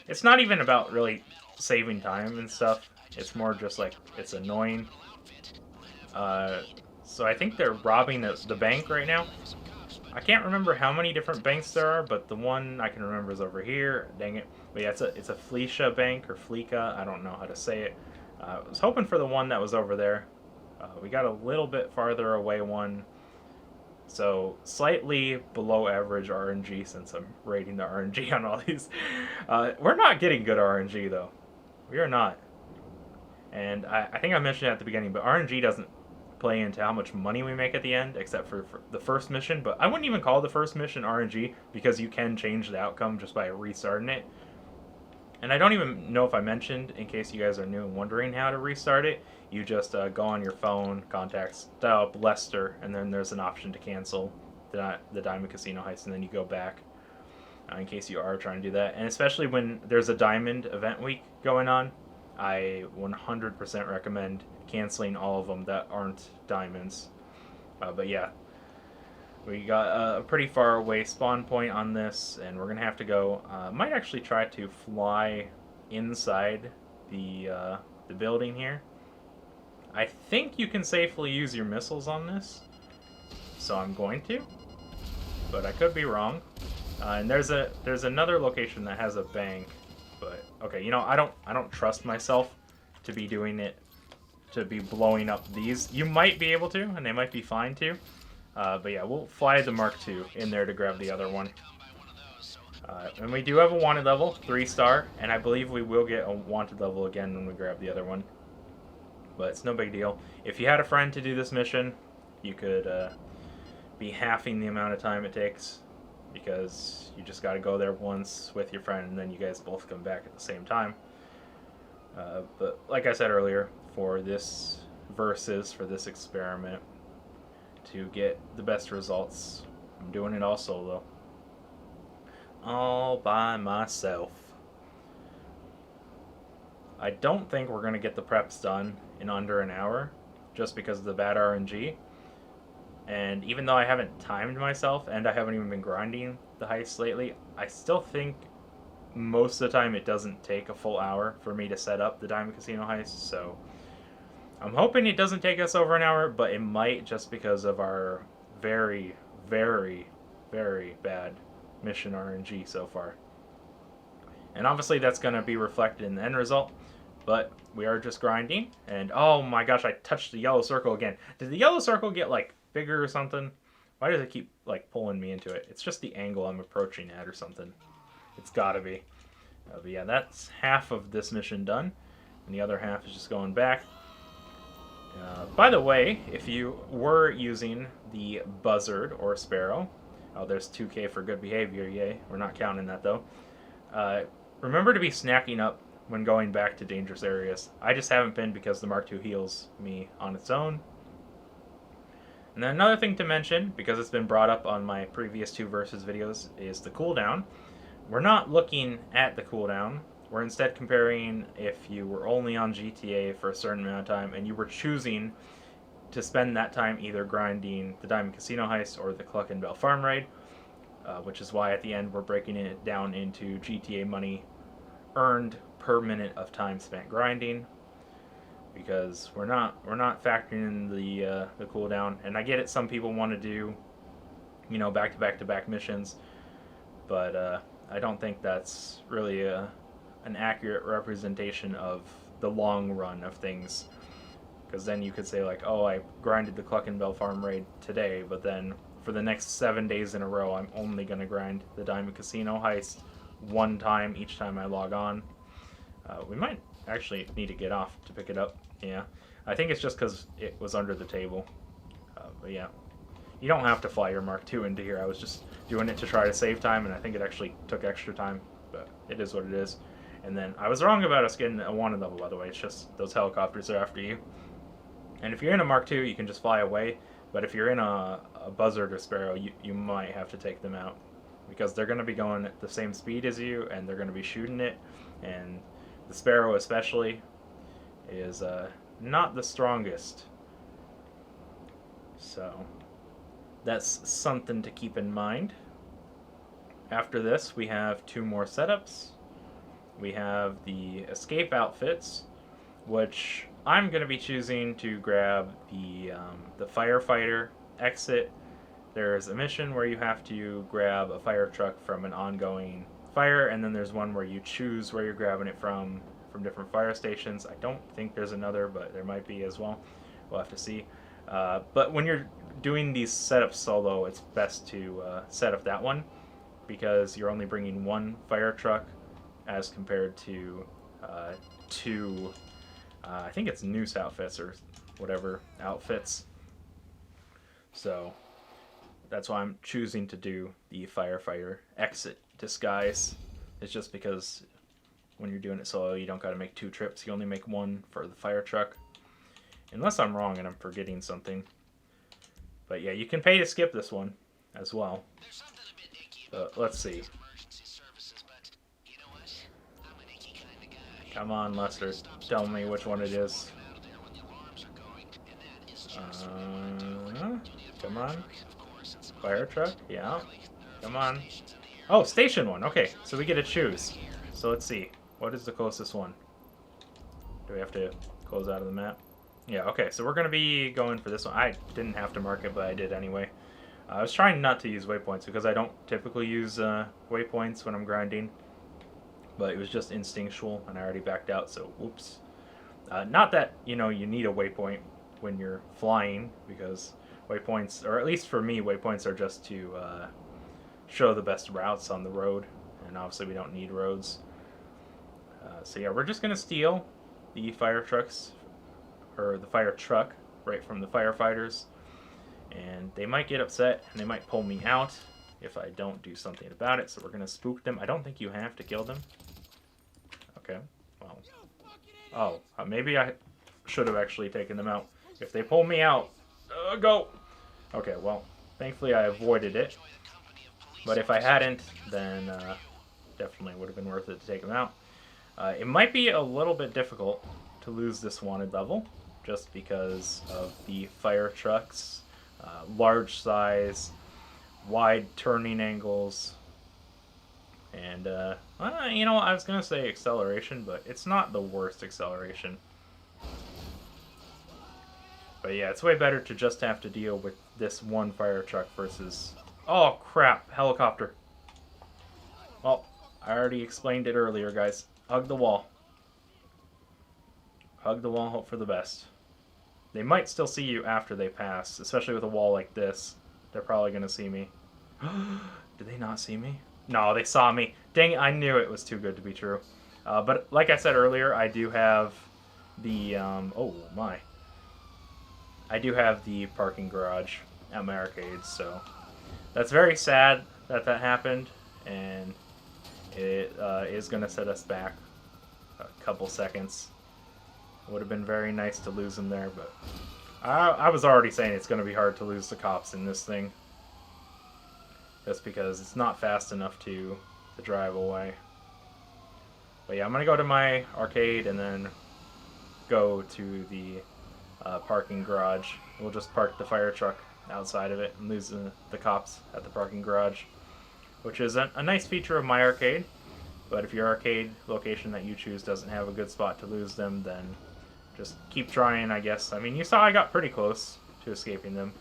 A: It's not even about really saving time and stuff. It's more just like, it's annoying. So I think they're robbing the bank right now. I can't remember how many different banks there are, but the one I can remember is over here. Dang it. But yeah, it's a Fleeca bank, or Fleeca. I don't know how to say it. I was hoping for the one that was over there. We got a little bit farther away one. So slightly below average RNG, since I'm rating the RNG on all these. We're not getting good RNG though. We are not. And I think I mentioned it at the beginning, but RNG doesn't play into how much money we make at the end, except for the first mission. But I wouldn't even call the first mission RNG, because you can change the outcome just by restarting it. And I don't even know if I mentioned, in case you guys are new and wondering how to restart it, you just go on your phone, contacts, dial up Lester, and then there's an option to cancel the Diamond Casino Heist, and then you go back in case you are trying to do that. And especially when there's a Diamond event week going on, I 100% recommend canceling all of them that aren't Diamonds. But yeah, we got a pretty far away spawn point on this, and we're going to have to go. Might actually try to fly inside the building here. I think you can safely use your missiles on this, so I'm going to, but I could be wrong. And there's another location that has a bank, but okay, I don't trust myself to be doing it, to be blowing up these. You might be able to, and they might be fine too. But yeah, we'll fly the Mark II in there to grab the other one. And we do have a wanted level, 3-star, and I believe we will get a wanted level again when we grab the other one. But it's no big deal. If you had a friend to do this mission, you could be halving the amount of time it takes, because you just got to go there once with your friend, and then you guys both come back at the same time. But like I said earlier, for this experiment, to get the best results, I'm doing it all solo. All by myself. I don't think we're going to get the preps done in under an hour, just because of the bad RNG. And even though I haven't timed myself, and I haven't even been grinding the heist lately, I still think most of the time it doesn't take a full hour for me to set up the Diamond Casino Heist, so I'm hoping it doesn't take us over an hour, but it might, just because of our very, very, very bad mission RNG so far. And obviously that's going to be reflected in the end result, but we are just grinding. And oh my gosh, I touched the yellow circle again. Did the yellow circle get like bigger or something? Why does it keep like pulling me into it? It's just the angle I'm approaching at or something. It's gotta be. But yeah, that's half of this mission done, and the other half is just going back. By the way, if you were using the Buzzard or Sparrow, oh, there's 2K for good behavior, yay. We're not counting that though. Remember to be snacking up when going back to dangerous areas. I just haven't been, because the Mark II heals me on its own. And then another thing to mention, because it's been brought up on my previous 2 versus videos, is the cooldown. we're not looking at the cooldown. We're instead comparing if you were only on GTA for a certain amount of time and you were choosing to spend that time either grinding the Diamond Casino Heist or the Cluckin Bell Farm Raid, which is why at the end we're breaking it down into GTA money earned per minute of time spent grinding, because we're not factoring in the cooldown. And I get it, some people want to do, you know, back to back to back missions, but I don't think that's really an accurate representation of the long run of things. Because then you could say like, oh, I grinded the Cluckin Bell Farm Raid today, but then for the next 7 days in a row, I'm only going to grind the Diamond Casino Heist one time each time I log on. We might actually need to get off to pick it up. Yeah, I think it's just because it was under the table. But yeah, you don't have to fly your Mark II into here. I was just doing it to try to save time, and I think it actually took extra time, but it is what it is. And then I was wrong about us getting a wanted level, by the way. It's just those helicopters are after you. And if you're in a Mark II, you can just fly away. But if you're in a Buzzard or Sparrow, you might have to take them out, because they're going to be going at the same speed as you, and they're going to be shooting it. And the Sparrow especially is not the strongest. So that's something to keep in mind. After this, we have 2 more setups. We have the escape outfits, which I'm going to be choosing to grab the firefighter exit. There's a mission where you have to grab a fire truck from an ongoing fire, and then there's one where you choose where you're grabbing it from different fire stations. I don't think there's another, but there might be as well. We'll have to see. But when you're doing these setups solo, it's best to set up that one, because you're only bringing 1 fire truck as compared to 2, I think it's noose outfits or whatever outfits. So that's why I'm choosing to do the firefighter exit disguise. It's just because when you're doing it solo, you don't got to make 2 trips. You only make 1 for the fire truck. Unless I'm wrong and I'm forgetting something. But yeah, you can pay to skip this one as well. Let's see. Come on, Lester. Tell me which one it is. Come on. Fire truck? Yeah. Come on. Oh, station 1. Okay, so we get to choose. So let's see. What is the closest one? Do we have to close out of the map? Yeah, okay, so we're going to be going for this one. I didn't have to mark it, but I did anyway. I was trying not to use waypoints because I don't typically use waypoints when I'm grinding. But it was just instinctual, and I already backed out, so whoops. Not that, you know, you need a waypoint when you're flying, because waypoints, or at least for me, waypoints are just to show the best routes on the road, and obviously we don't need roads. So yeah, we're just going to steal the fire trucks, or the fire truck, right from the firefighters, and they might get upset, and they might pull me out if I don't do something about it, so we're going to spook them. I don't think you have to kill them. Okay, well. Oh, maybe I should have actually taken them out. If they pull me out, go! Okay, well, thankfully I avoided it. But if I hadn't, then definitely would have been worth it to take them out. It might be a little bit difficult to lose this wanted level, just because of the fire trucks, large size, wide turning angles, and you know, I was gonna say acceleration, but it's not the worst acceleration. But yeah, it's way better to just have to deal with this 1 fire truck versus, oh crap, helicopter. Well, I already explained it earlier, guys. Hug the wall. Hug the wall, hope for the best. They might still see you after they pass, especially with a wall like this. They're probably gonna see me. Did they not see me? No, they saw me. Dang it, I knew it was too good to be true. But like I said earlier, I do have the, oh my. I do have the parking garage at my arcade, so that's very sad that that happened, and it is going to set us back a couple seconds. Would have been very nice to lose them there, but I was already saying it's going to be hard to lose the cops in this thing. Just because it's not fast enough to the drive away. But yeah, I'm gonna go to my arcade and then go to the parking garage. We'll just park the fire truck outside of it and lose the cops at the parking garage, which is a nice feature of my arcade. But if your arcade location that you choose doesn't have a good spot to lose them, then just keep trying, I guess. I mean, you saw I got pretty close to escaping them.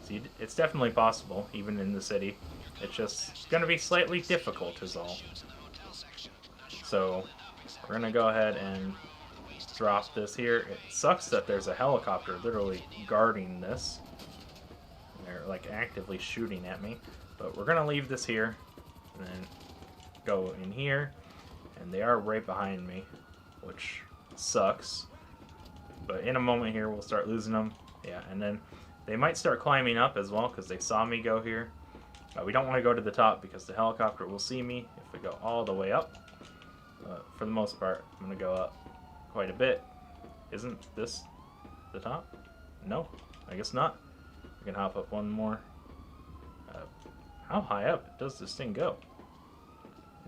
A: So it's definitely possible, even in the city. It's just going to be slightly difficult is all. So we're going to go ahead and drop this here. It sucks that there's a helicopter literally guarding this. They're like actively shooting at me. But we're going to leave this here and then go in here. And they are right behind me, which sucks. But in a moment here, we'll start losing them. Yeah, and then they might start climbing up as well because they saw me go here. We don't want to go to the top because the helicopter will see me if we go all the way up. For the most part, I'm going to go up quite a bit. Isn't this the top? No, I guess not. We can hop up one more. How high up does this thing go?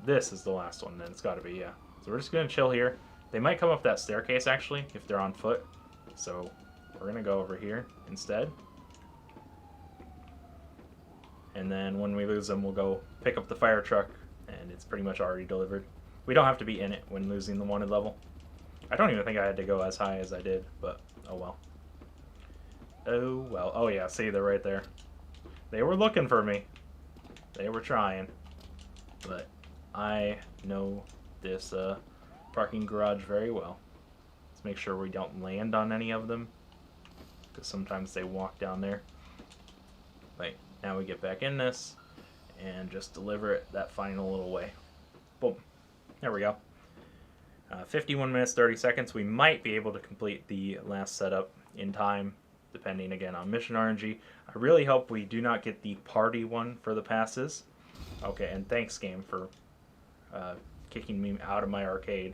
A: This is the last one then. It's got to be, yeah. So we're just going to chill here. They might come up that staircase, actually, if they're on foot. So we're going to go over here instead. And then when we lose them, we'll go pick up the fire truck, and it's pretty much already delivered. We don't have to be in it when losing the wanted level. I don't even think I had to go as high as I did, but oh well. Oh well. Oh yeah, see, they're right there. They were looking for me. They were trying. But I know this parking garage very well. Let's make sure we don't land on any of them, because sometimes they walk down there. Wait, now we get back in this and just deliver it that final little way. Boom. There we go. 51 minutes 30 seconds. We might be able to complete the last setup in time, depending again on mission RNG. I really hope we do not get the party one for the passes. Okay, and thanks game for kicking me out of my arcade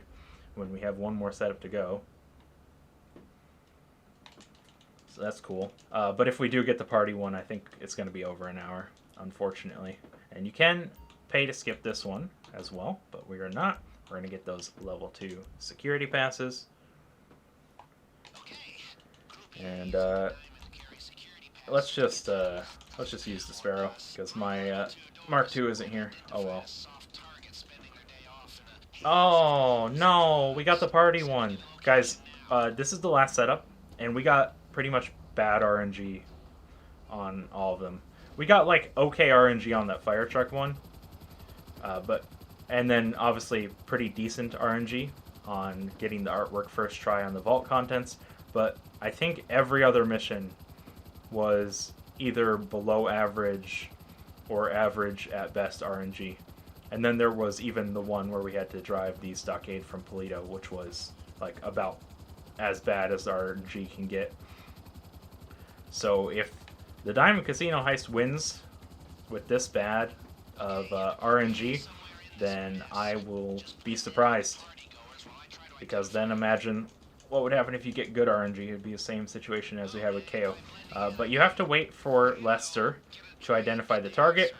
A: when we have one more setup to go. So that's cool. But if we do get the party one, I think it's going to be over an hour, unfortunately. And you can pay to skip this one as well, but we are not. We're going to get those level 2 security passes. And let's just use the Sparrow because my Mark II isn't here. Oh well. Oh no, we got the party one, guys. This is the last setup, and we got pretty much bad RNG on all of them. We got like okay RNG on that fire truck one, and then obviously pretty decent RNG on getting the artwork first try on the vault contents. But I think every other mission was either below average or average at best RNG. And then there was even the one where we had to drive the stockade from Polito, which was like about as bad as RNG can get. So if the Diamond Casino Heist wins with this bad of RNG, then I will be surprised. Because then imagine what would happen if you get good RNG. It would be the same situation as we had with KO. But you have to wait for Lester to identify the target.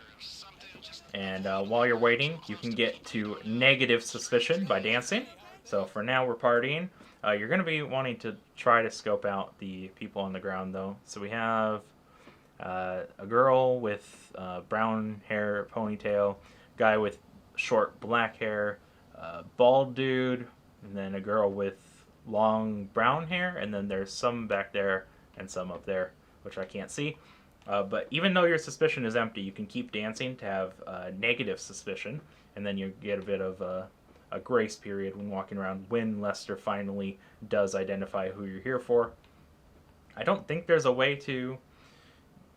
A: And while you're waiting, you can get to negative suspicion by dancing. So for now, we're partying. You're going to be wanting to try to scope out the people on the ground, though. So we have a girl with brown hair, ponytail, guy with short black hair, bald dude, and then a girl with long brown hair, and then there's some back there and some up there, which I can't see. But even though your suspicion is empty, you can keep dancing to have negative suspicion, and then you get a bit of a grace period when walking around when Lester finally does identify who you're here for. I don't think there's a way to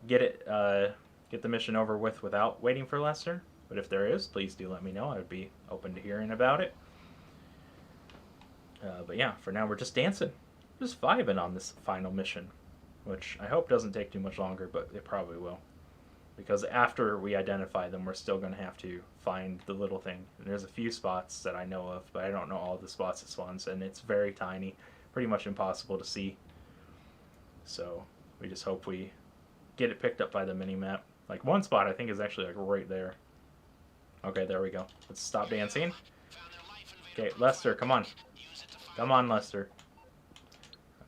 A: get the mission over with without waiting for Lester, but if there is, please do let me know. I would be open to hearing about it. But yeah, for now we're just dancing, just vibing on this final mission, which I hope doesn't take too much longer, but it probably will. Because after we identify them, we're still going to have to find the little thing. And there's a few spots that I know of, but I don't know all the spots it spawns, and it's very tiny, pretty much impossible to see. So we just hope we get it picked up by the mini-map. Like one spot I think is actually like right there. Okay, there we go. Let's stop dancing. Okay, Lester, come on. Come on, Lester.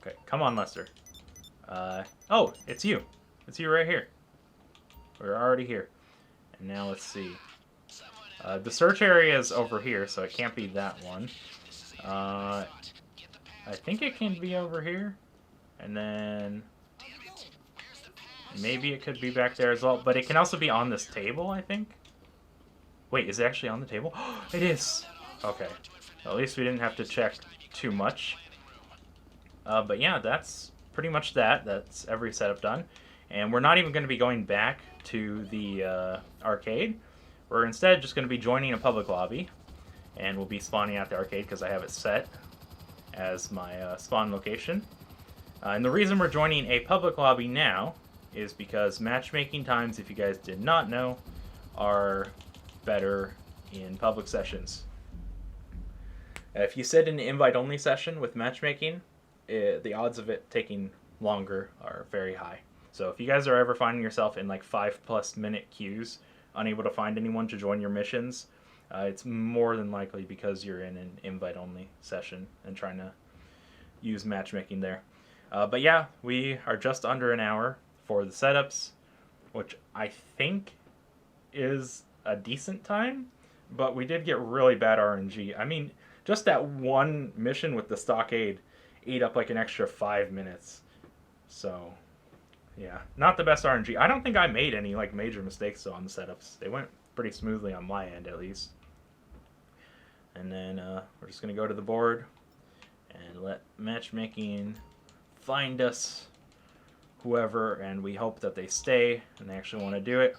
A: Okay, come on, Lester. Oh, it's you. It's you right here. We're already here. And now let's see. The search area is over here, so it can't be that one. I think it can be over here. And then maybe it could be back there as well. But it can also be on this table, I think. Wait, is it actually on the table? It is! Okay. At least we didn't have to check too much. But yeah, that's pretty much that. That's every setup done. And we're not even going to be going back to the arcade. We're instead just going to be joining a public lobby. And we'll be spawning at the arcade because I have it set as my spawn location. And the reason we're joining a public lobby now is because matchmaking times, if you guys did not know, are better in public sessions. If you sit in an invite-only session with matchmaking, the odds of it taking longer are very high. So if you guys are ever finding yourself in like 5+ minute queues, unable to find anyone to join your missions, it's more than likely because you're in an invite-only session and trying to use matchmaking there. But yeah, we are just under an hour for the setups, which I think is a decent time, but we did get really bad RNG. I mean, just that one mission with the stockade ate up like an extra 5 minutes. So, yeah, not the best RNG. I don't think I made any like major mistakes though on the setups. They went pretty smoothly on my end at least. And then we're just gonna go to the board and let matchmaking find us whoever, and we hope that they stay and they actually want to do it.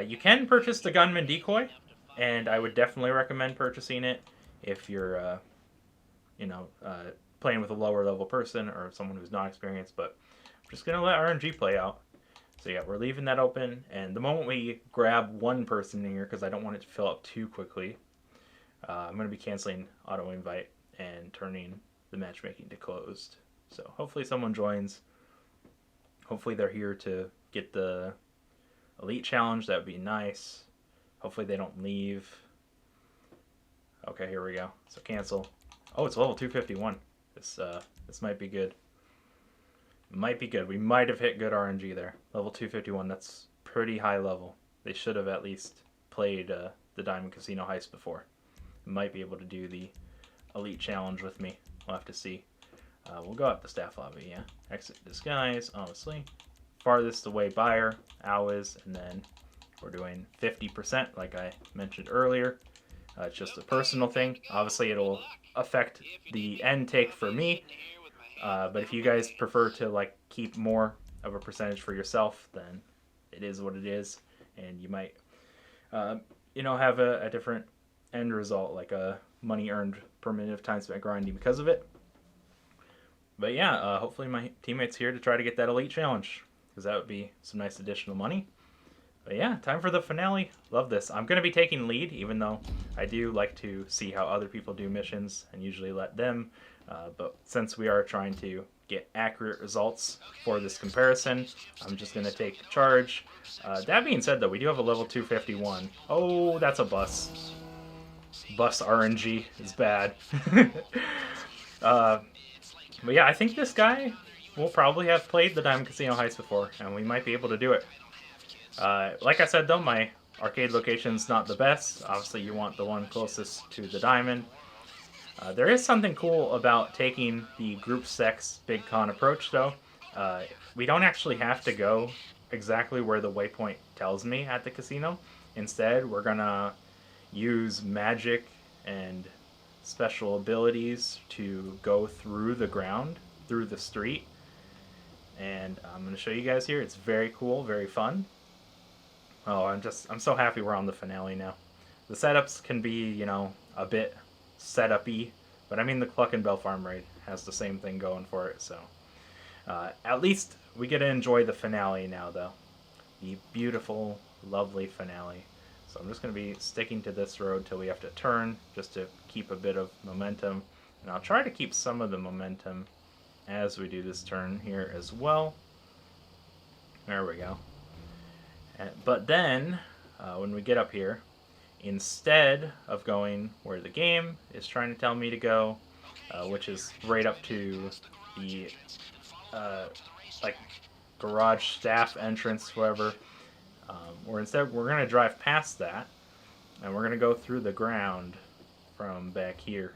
A: You can purchase the gunman decoy, and I would definitely recommend purchasing it if you're playing with a lower level person or someone who's not experienced, but I'm just going to let RNG play out. So yeah, we're leaving that open, and the moment we grab one person in here, because I don't want it to fill up too quickly, I'm going to be canceling auto invite and turning the matchmaking to closed. So hopefully someone joins. Hopefully they're here to get the elite challenge. That would be nice. Hopefully they don't leave. Okay, here we go. So cancel. Oh, it's level 251. This might be good. Might be good. We might have hit good RNG there. Level 251. That's pretty high level. They should have at least played the Diamond Casino Heist before. Might be able to do the elite challenge with me. We'll have to see. We'll go up the staff lobby, yeah. Exit disguise, obviously. Farthest away buyer, ours, and then we're doing 50% like I mentioned earlier. It's just a personal thing. Obviously it'll affect the end take for me, but if you guys prefer to like keep more of a percentage for yourself, then it is what it is, and you might have a different end result, like a money earned per minute of time spent grinding because of it. But yeah, hopefully my teammate's here to try to get that elite challenge, because that would be some nice additional money. But yeah, time for the finale. Love this. I'm going to be taking lead, even though I do like to see how other people do missions and usually let them. But since we are trying to get accurate results for this comparison, I'm just going to take charge. That being said, though, we do have a level 251. Oh, that's a bus. Bus RNG is bad. But yeah, I think this guy will probably have played the Diamond Casino Heist before, and we might be able to do it. Like I said though, my arcade location's not the best. Obviously you want the one closest to the diamond. There is something cool about taking the group sex big con approach though. We don't actually have to go exactly where the waypoint tells me at the casino. Instead, we're gonna use magic and special abilities to go through the ground, through the street. And I'm going to show you guys here. It's very cool, very fun. Oh, I'm so happy we're on the finale now. The setups can be, a bit setup-y, but I mean the Cluckin Bell Farm raid has the same thing going for it, so at least we get to enjoy the finale now, though. The beautiful, lovely finale. So I'm just going to be sticking to this road till we have to turn, just to keep a bit of momentum. And I'll try to keep some of the momentum as we do this turn here as well. There we go. But then, when we get up here, instead of going where the game is trying to tell me to go, which is right up to the like garage staff entrance, whatever. Or instead, we're gonna drive past that, and we're gonna go through the ground from back here,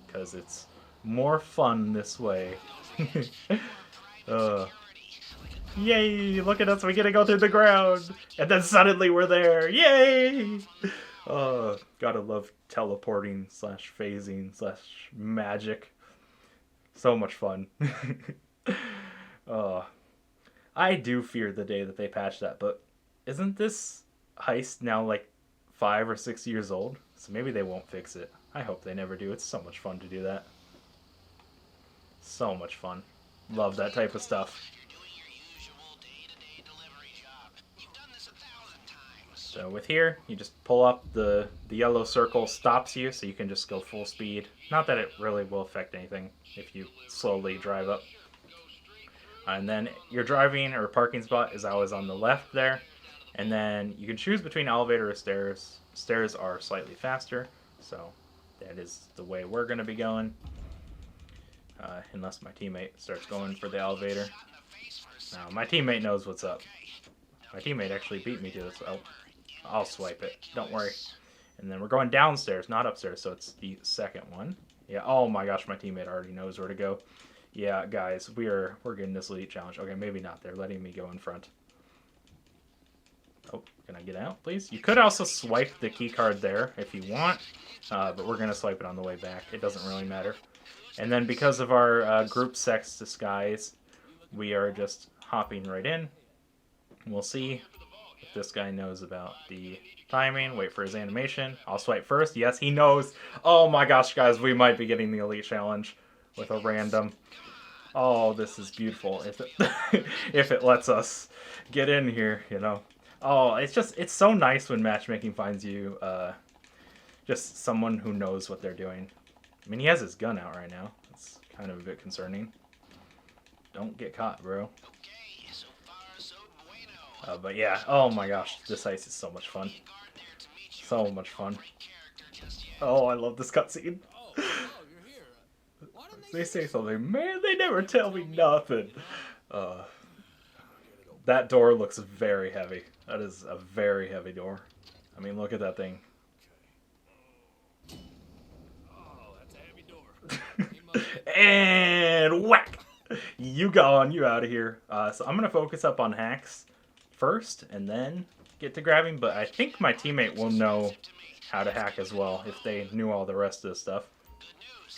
A: because it's more fun this way. Yay! Look at us, we get to go through the ground! And then suddenly we're there! Yay! Gotta love teleporting slash phasing slash magic. So much fun. I do fear the day that they patch that, but isn't this heist now like 5 or 6 years old? So maybe they won't fix it. I hope they never do. It's so much fun to do that. So much fun. Love that type of stuff. So with here, you just pull up, the yellow circle stops you, so you can just go full speed. Not that it really will affect anything if you slowly drive up. And then your driving or parking spot is always on the left there. And then you can choose between elevator or stairs. Stairs are slightly faster, so that is the way we're going to be going. Unless my teammate starts going for the elevator. Now, my teammate knows what's up. My teammate actually beat me to this. Oh, I'll swipe it. Don't worry. And then we're going downstairs, not upstairs, so it's the second one. Yeah, oh my gosh, my teammate already knows where to go. Yeah, guys, we're getting this elite challenge. Okay, maybe not. They're letting me go in front. Oh, can I get out, please? You could also swipe the key card there if you want, but we're going to swipe it on the way back. It doesn't really matter. And then because of our group sex disguise, we are just hopping right in. We'll see if this guy knows about the timing. Wait for his animation. I'll swipe first. Yes, he knows. Oh my gosh, guys, we might be getting the elite challenge with a random. Oh, this is beautiful. If it, if it lets us get in here, you know. Oh, it's so nice when matchmaking finds you just someone who knows what they're doing. I mean, he has his gun out right now. It's kind of a bit concerning. Don't get caught, bro. But yeah, oh my gosh, this heist is so much fun. So much fun. Oh, I love this cutscene. They say something, man, they never tell me nothing. That door looks very heavy. That is a very heavy door. I mean, look at that thing. And whack! You gone, you out of here. So I'm going to focus up on hacks first and then get to grabbing, but I think my teammate will know how to hack as well if they knew all the rest of the stuff.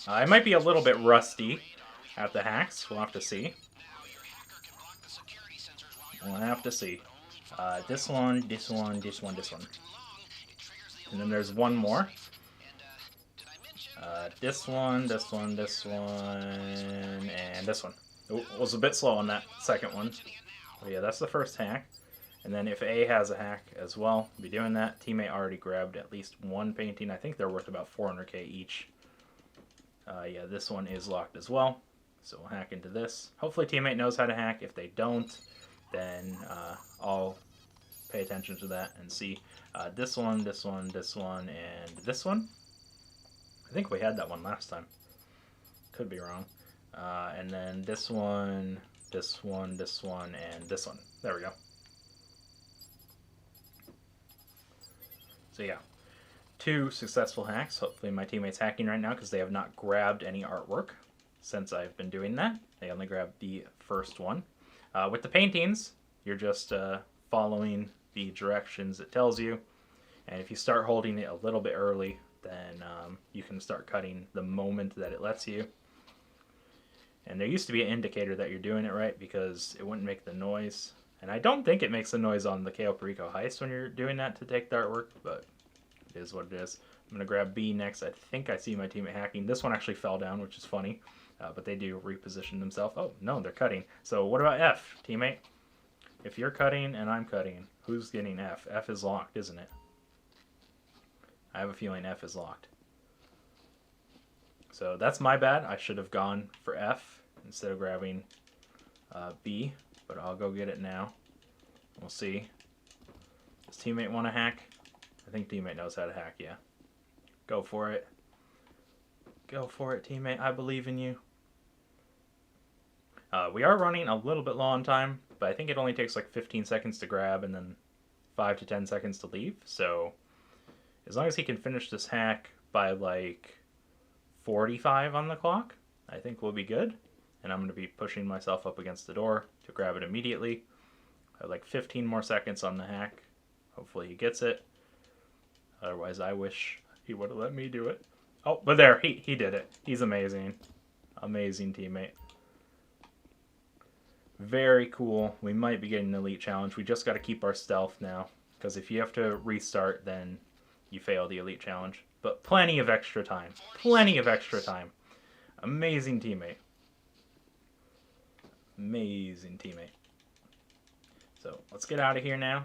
A: I might be a little bit rusty at the hacks. We'll have to see. We'll have to see. This one, this one, this one, this one. And then there's one more. This one, this one, this one, and this one. It was a bit slow on that second one. But yeah, that's the first hack. And then if A has a hack as well, we'll be doing that. Teammate already grabbed at least one painting. I think they're worth about 400k each. Yeah, this one is locked as well. So we'll hack into this. Hopefully teammate knows how to hack. If they don't, then I'll pay attention to that and see. This one, this one, this one, and this one. I think we had that one last time. Could be wrong. And then this one, this one, this one, and this one. There we go. So yeah, 2 successful hacks. Hopefully my teammate's hacking right now because they have not grabbed any artwork since I've been doing that. They only grabbed the first one. With the paintings, you're just following the directions it tells you. And if you start holding it a little bit early, then you can start cutting the moment that it lets you. And there used to be an indicator that you're doing it right because it wouldn't make the noise. And I don't think it makes the noise on the Cayo Perico heist when you're doing that to take the artwork, but it is what it is. I'm going to grab B next. I think I see my teammate hacking. This one actually fell down, which is funny, but they do reposition themselves. Oh, no, they're cutting. So what about F, teammate? If you're cutting and I'm cutting, who's getting F? F is locked, isn't it? I have a feeling F is locked. So that's my bad. I should have gone for F instead of grabbing B, but I'll go get it now. We'll see. Does teammate want to hack? I think teammate knows how to hack, yeah. Go for it. Go for it, teammate. I believe in you. We are running a little bit low on time, but I think it only takes like 15 seconds to grab and then 5 to 10 seconds to leave. So as long as he can finish this hack by like 45 on the clock, I think we'll be good. And I'm going to be pushing myself up against the door to grab it immediately. I have like 15 more seconds on the hack. Hopefully he gets it. Otherwise, I wish he would have let me do it. Oh, but there, he did it. He's amazing. Amazing teammate. Very cool. We might be getting an elite challenge. We just got to keep our stealth now. Because if you have to restart, then you fail the elite challenge. But plenty of extra time. Plenty of extra time. Amazing teammate. Amazing teammate. So let's get out of here now.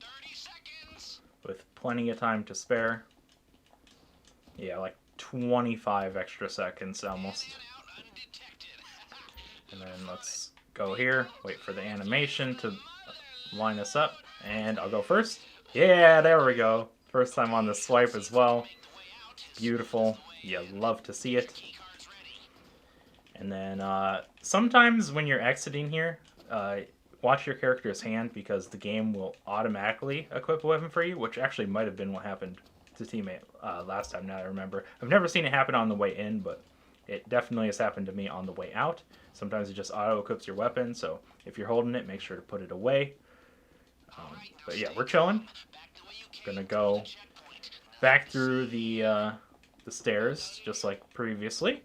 B: 30 seconds.
A: With plenty of time to spare. Yeah, like 25 extra seconds almost. And then let's go here, wait for the animation to line us up, and I'll go first. Yeah, there we go. First time on the swipe as well. Beautiful. You love to see it. And then sometimes when you're exiting here, watch your character's hand because the game will automatically equip a weapon for you, which actually might have been what happened to teammate last time, now I remember. I've never seen it happen on the way in, but it definitely has happened to me on the way out. Sometimes it just auto-equips your weapon, so if you're holding it, make sure to put it away. But yeah, we're chilling. Gonna go back through the stairs, just like previously.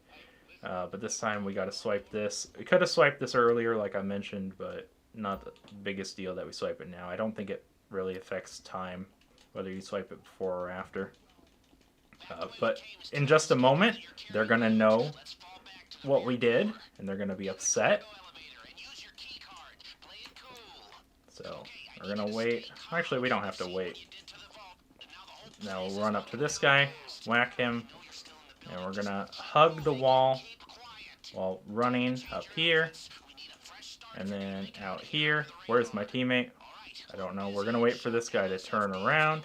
A: But this time we gotta swipe this. We could have swiped this earlier, like I mentioned, but not the biggest deal that we swipe it now. I don't think it really affects time, whether you swipe it before or after. But in just a moment, they're going to know what we did, and they're going to be upset. So we're going to wait. Actually, we don't have to wait. Now we'll run up to this guy, whack him, and we're going to hug the wall while running up here, and then out here. Where's my teammate? I don't know. We're going to wait for this guy to turn around.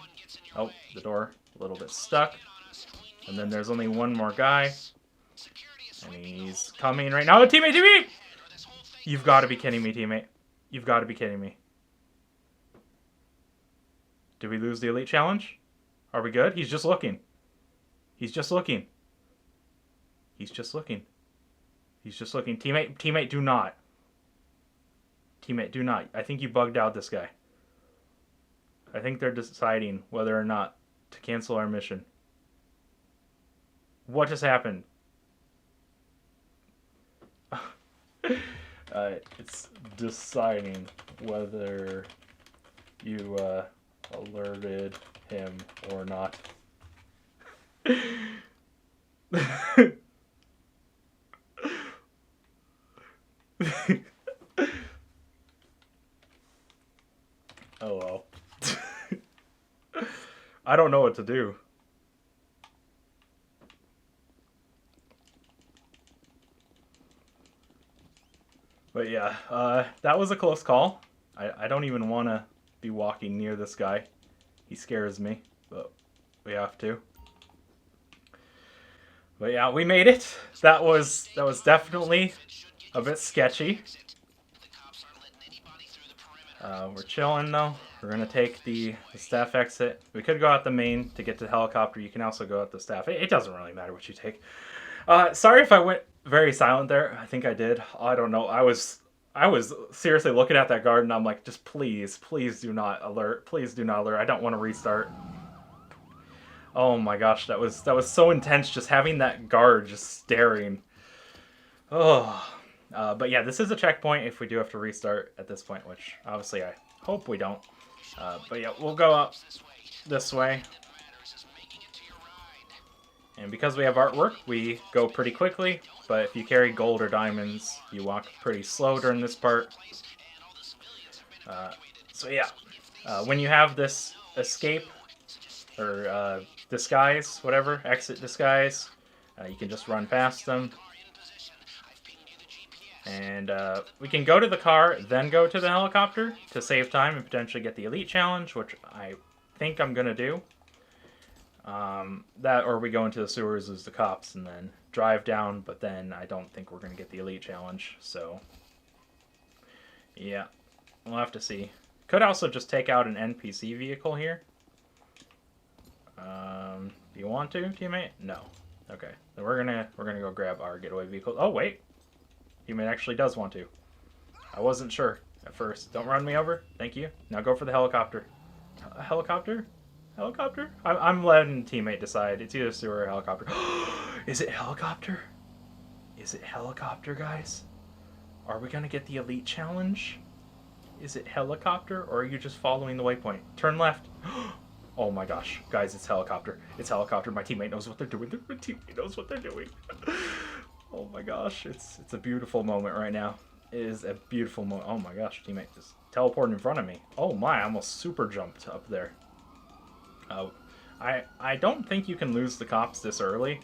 A: Oh, the door a little bit stuck. And then there's only one more guy. And he's coming right now. Oh, teammate! You've got to be kidding me, teammate. You've got to be kidding me. Did we lose the elite challenge? Are we good? He's just looking. He's just looking. He's just looking. He's just looking. Teammate, do not. Teammate, do not. I think you bugged out this guy. I think they're deciding whether or not to cancel our mission. What just happened? It's deciding whether you alerted him or not. Oh well. I don't know what to do. But yeah, that was a close call. I don't even want to be walking near this guy. He scares me, but we have to. But yeah, we made it. That was definitely a bit sketchy. We're chilling though. We're gonna take the staff exit. We could go out the main to get to the helicopter. You can also go out the staff. It doesn't really matter what you take. Sorry if I went very silent there. I think I did. I don't know. I was seriously looking at that guard and I'm like, just please do not alert. Please do not alert. I don't want to restart. Oh my gosh, that was so intense just having that guard just staring. Oh. But yeah, this is a checkpoint if we do have to restart at this point, which obviously I hope we don't. But yeah, we'll go up this way. And because we have artwork, we go pretty quickly. But if you carry gold or diamonds, you walk pretty slow during this part. So yeah, when you have this escape or disguise, whatever, exit disguise, you can just run past them. And we can go to the car, then go to the helicopter to save time and potentially get the elite challenge, which I think I'm going to do. That or we go into the sewers as the cops and then drive down, but then I don't think we're going to get the elite challenge. So, yeah, we'll have to see. Could also just take out an NPC vehicle here. Do you want to, teammate? No. Okay. Then we're gonna go grab our getaway vehicle. Oh wait, teammate actually does want to. I wasn't sure at first. Don't run me over. Thank you. Now go for the helicopter. A helicopter? Helicopter? I'm letting teammate decide. It's either sewer or helicopter. Is it helicopter? Is it helicopter, guys? Are we gonna get the elite challenge? Is it helicopter, or are you just following the waypoint? Turn left. Oh my gosh, guys, it's helicopter. It's helicopter. My teammate knows what they're doing. My teammate knows what they're doing. Oh my gosh, it's a beautiful moment right now. It is a beautiful moment. Oh my gosh, teammate just teleported in front of me. Oh my, I almost super jumped up there. I don't think you can lose the cops this early.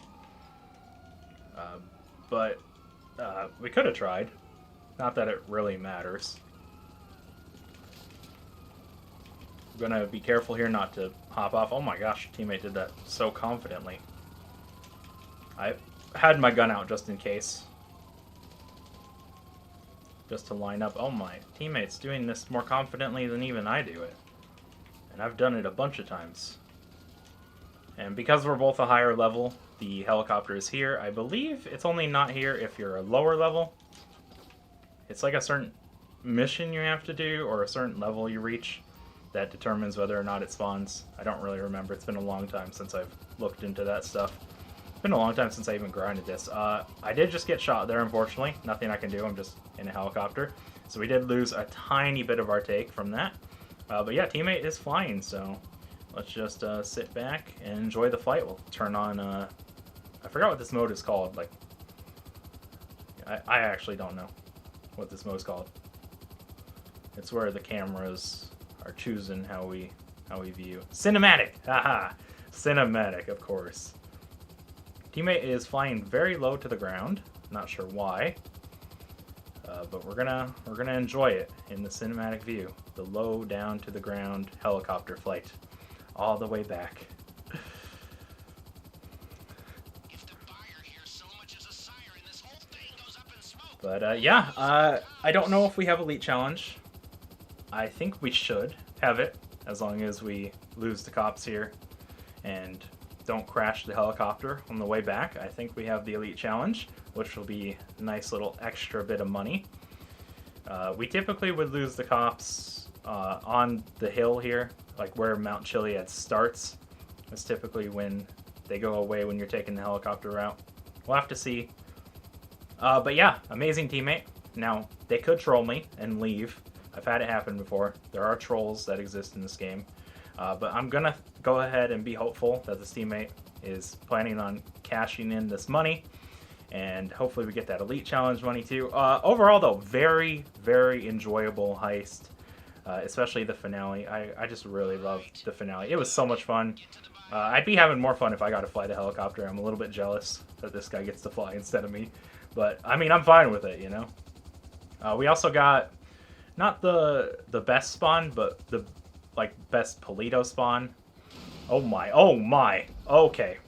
A: But we could have tried. Not that it really matters. I'm gonna be careful here not to hop off. Oh my gosh, teammate did that so confidently. I had my gun out just in case. Just to line up. Oh my, teammate's doing this more confidently than even I do it. And I've done it a bunch of times. And because we're both a higher level, the helicopter is here. I believe it's only not here if you're a lower level. It's like a certain mission you have to do or a certain level you reach that determines whether or not it spawns. I don't really remember. It's been a long time since I've looked into that stuff. It's been a long time since I even grinded this. I did just get shot there, unfortunately. Nothing I can do. I'm just in a helicopter. So we did lose a tiny bit of our take from that. But yeah, teammate is flying, so let's just sit back and enjoy the flight. We'll turn on... I forgot what this mode is called. Like, I actually don't know what this mode is called. It's where the cameras are choosing how we view. Cinematic! Haha! Cinematic, of course. Teammate is flying very low to the ground. Not sure why. But we're gonna enjoy it in the cinematic view. The low down to the ground helicopter flight. All the way back.
B: If the buyer hears so much as a siren, this whole thing goes up in smoke.
A: But yeah, I don't know if we have Elite Challenge. I think we should have it, as long as we lose the cops here and don't crash the helicopter on the way back. I think we have the Elite Challenge, which will be a nice little extra bit of money. We typically would lose the cops on the hill here, like where Mount Chiliad starts. That's typically when they go away when you're taking the helicopter route. We'll have to see. But yeah, amazing teammate. Now, they could troll me and leave. I've had it happen before. There are trolls that exist in this game. But I'm going to go ahead and be hopeful that this teammate is planning on cashing in this money. And hopefully we get that Elite Challenge money too. Overall, though, very, very enjoyable heist. Especially the finale. I just really loved the finale. It was so much fun. I'd be having more fun if I got to fly the helicopter. I'm a little bit jealous that this guy gets to fly instead of me. But, I mean, I'm fine with it, you know? We also got... not the best spawn, but the best Polito spawn. Oh my, oh my. Okay.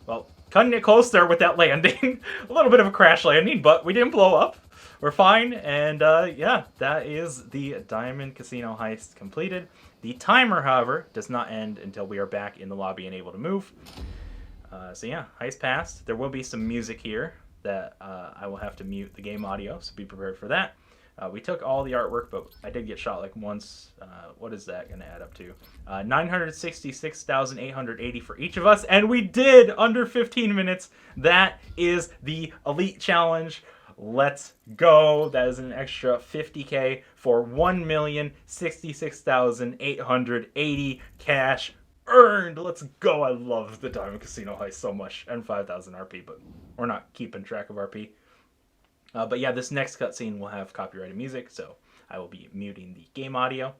A: Well, cutting it close there with that landing. A little bit of a crash landing, but we didn't blow up. We're fine, and yeah, that is the Diamond Casino heist completed. The timer, however, does not end until we are back in the lobby and able to move. So yeah, heist passed. There will be some music here that I will have to mute the game audio, so be prepared for that. We took all the artwork, but I did get shot like once. What is that going to add up to? 966,880 for each of us, and we did under 15 minutes. That is the Elite Challenge. Let's go. That is an extra 50K for 1,066,880 cash earned. Let's go. I love the Diamond Casino heist so much. And 5,000 RP, but we're not keeping track of RP. But yeah, this next cutscene will have copyrighted music, so I will be muting the game audio.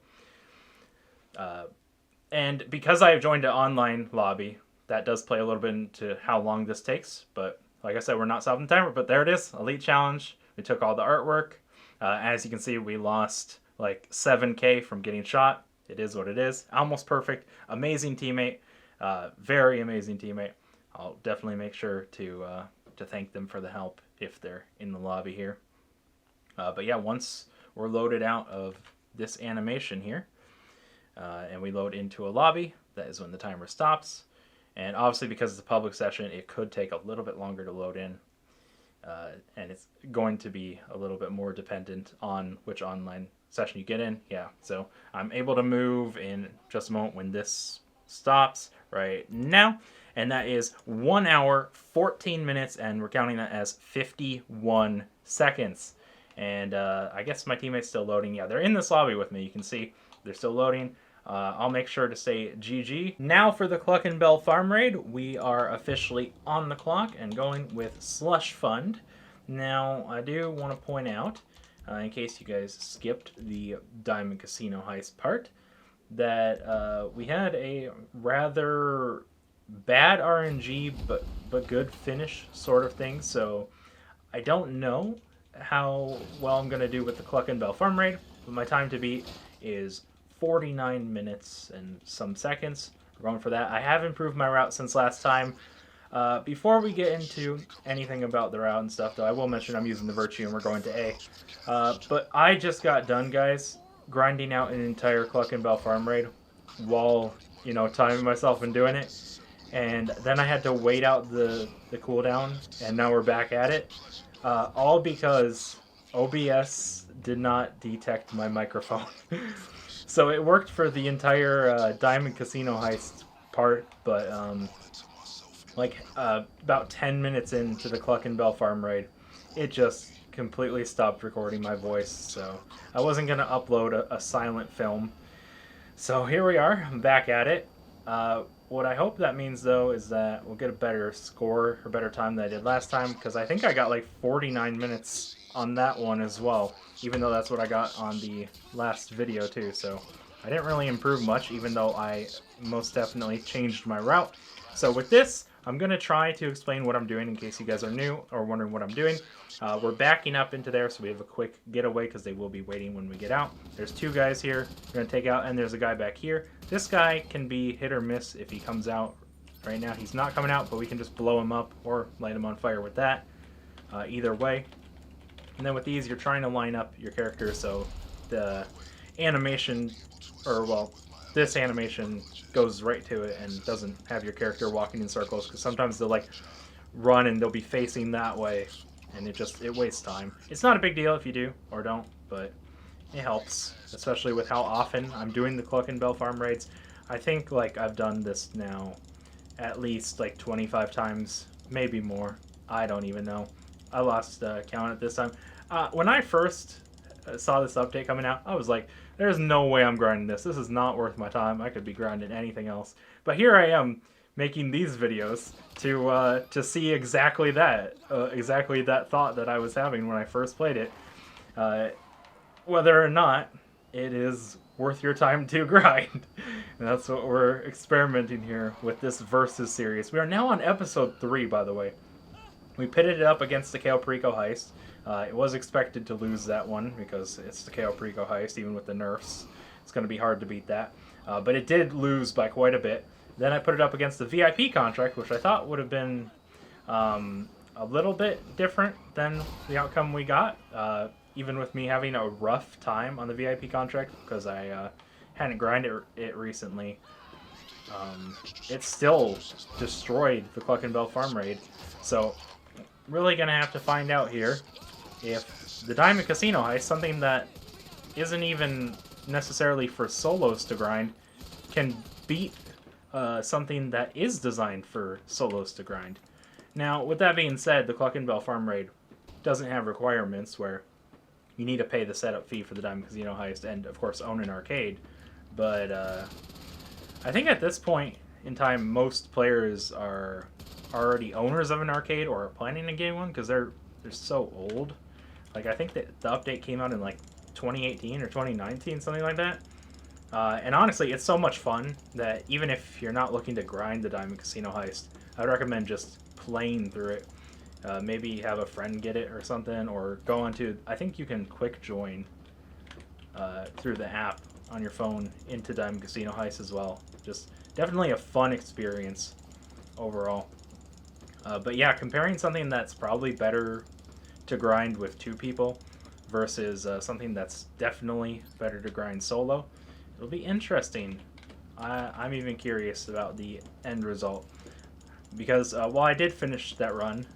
A: And because I have joined an online lobby, that does play a little bit into how long this takes. But like I said, we're not stopping the timer, but there it is, Elite Challenge. We took all the artwork. As you can see, we lost like 7K from getting shot. It is what it is. Almost perfect. Amazing teammate. Very amazing teammate. I'll definitely make sure to thank them for the help if they're in the lobby here. But yeah, once we're loaded out of this animation here, and we load into a lobby, that is when the timer stops. And obviously, because it's a public session, it could take a little bit longer to load in. And it's going to be a little bit more dependent on which online session you get in. Yeah, so I'm able to move in just a moment when this stops right now. And that is 1 hour, 14 minutes, and we're counting that as 51 seconds. And I guess my teammate's still loading. Yeah, they're in this lobby with me. You can see they're still loading. I'll make sure to say GG. Now for the Cluckin Bell Farm Raid, we are officially on the clock and going with Slush Fund. Now, I do want to point out, in case you guys skipped the Diamond Casino Heist part, that we had a rather bad RNG but good finish sort of thing. So I don't know how well I'm going to do with the Cluckin Bell Farm Raid, but my time to beat is 49 minutes and some seconds. We're going for that. I have improved my route since last time. Before we get into anything about the route and stuff, though, I will mention I'm using the Virtue and we're going to A. But I just got done, guys, grinding out an entire Cluckin Bell Farm Raid while, timing myself and doing it. And then I had to wait out the cooldown, and now we're back at it. All because OBS did not detect my microphone. So it worked for the entire Diamond Casino Heist part, but about 10 minutes into the Cluckin Bell Farm Raid, it just completely stopped recording my voice, so I wasn't going to upload a silent film. So here we are, I'm back at it. What I hope that means, though, is that we'll get a better score or better time than I did last time, because I think I got like 49 minutes on that one as well, even though that's what I got on the last video too. So I didn't really improve much, even though I most definitely changed my route. So with this, I'm going to try to explain what I'm doing in case you guys are new or wondering what I'm doing. We're backing up into there, so we have a quick getaway because they will be waiting when we get out. There's two guys here we're going to take out, and there's a guy back here. This guy can be hit or miss if he comes out. Right now he's not coming out, but we can just blow him up or light him on fire with that. Either way. And then with these, you're trying to line up your character so the animation, this animation goes right to it and doesn't have your character walking in circles, because sometimes they'll run and they'll be facing that way, and it wastes time. It's not a big deal if you do or don't, but it helps, especially with how often I'm doing the Cluckin Bell Farm raids. I think I've done this now at least 25 times, maybe more. I don't even know. I lost count at this time. When I first saw this update coming out, I was like, there's no way I'm grinding this. This is not worth my time. I could be grinding anything else. But here I am making these videos to see exactly that thought that I was having when I first played it. Whether or not it is worth your time to grind. And that's what we're experimenting here with this Versus series. We are now on episode 3, by the way. We pitted it up against the Kale Perico Heist. It was expected to lose that one because it's the Kale Perico Heist, even with the nerfs. It's going to be hard to beat that. But it did lose by quite a bit. Then I put it up against the VIP contract, which I thought would have been a little bit different than the outcome we got. Even with me having a rough time on the VIP contract because I hadn't grinded it recently. It still destroyed the Cluckin Bell Farm Raid. So really going to have to find out here if the Diamond Casino Heist, something that isn't even necessarily for solos to grind, can beat something that is designed for solos to grind. Now, with that being said, the Cluckin Bell Farm Raid doesn't have requirements where you need to pay the setup fee for the Diamond Casino Heist and, of course, own an arcade. But I think at this point in time, most players are already owners of an arcade or are planning to get one because they're so old. I think that the update came out in 2018 or 2019, something like that. And honestly, it's so much fun that even if you're not looking to grind the Diamond Casino Heist, I'd recommend just playing through it. Maybe have a friend get it or something, or go onto, I think you can quick join through the app on your phone into Diamond Casino Heist as well. Just definitely a fun experience overall. But yeah, comparing something that's probably better to grind with two people versus something that's definitely better to grind solo, it'll be interesting. I'm even curious about the end result because while I did finish that run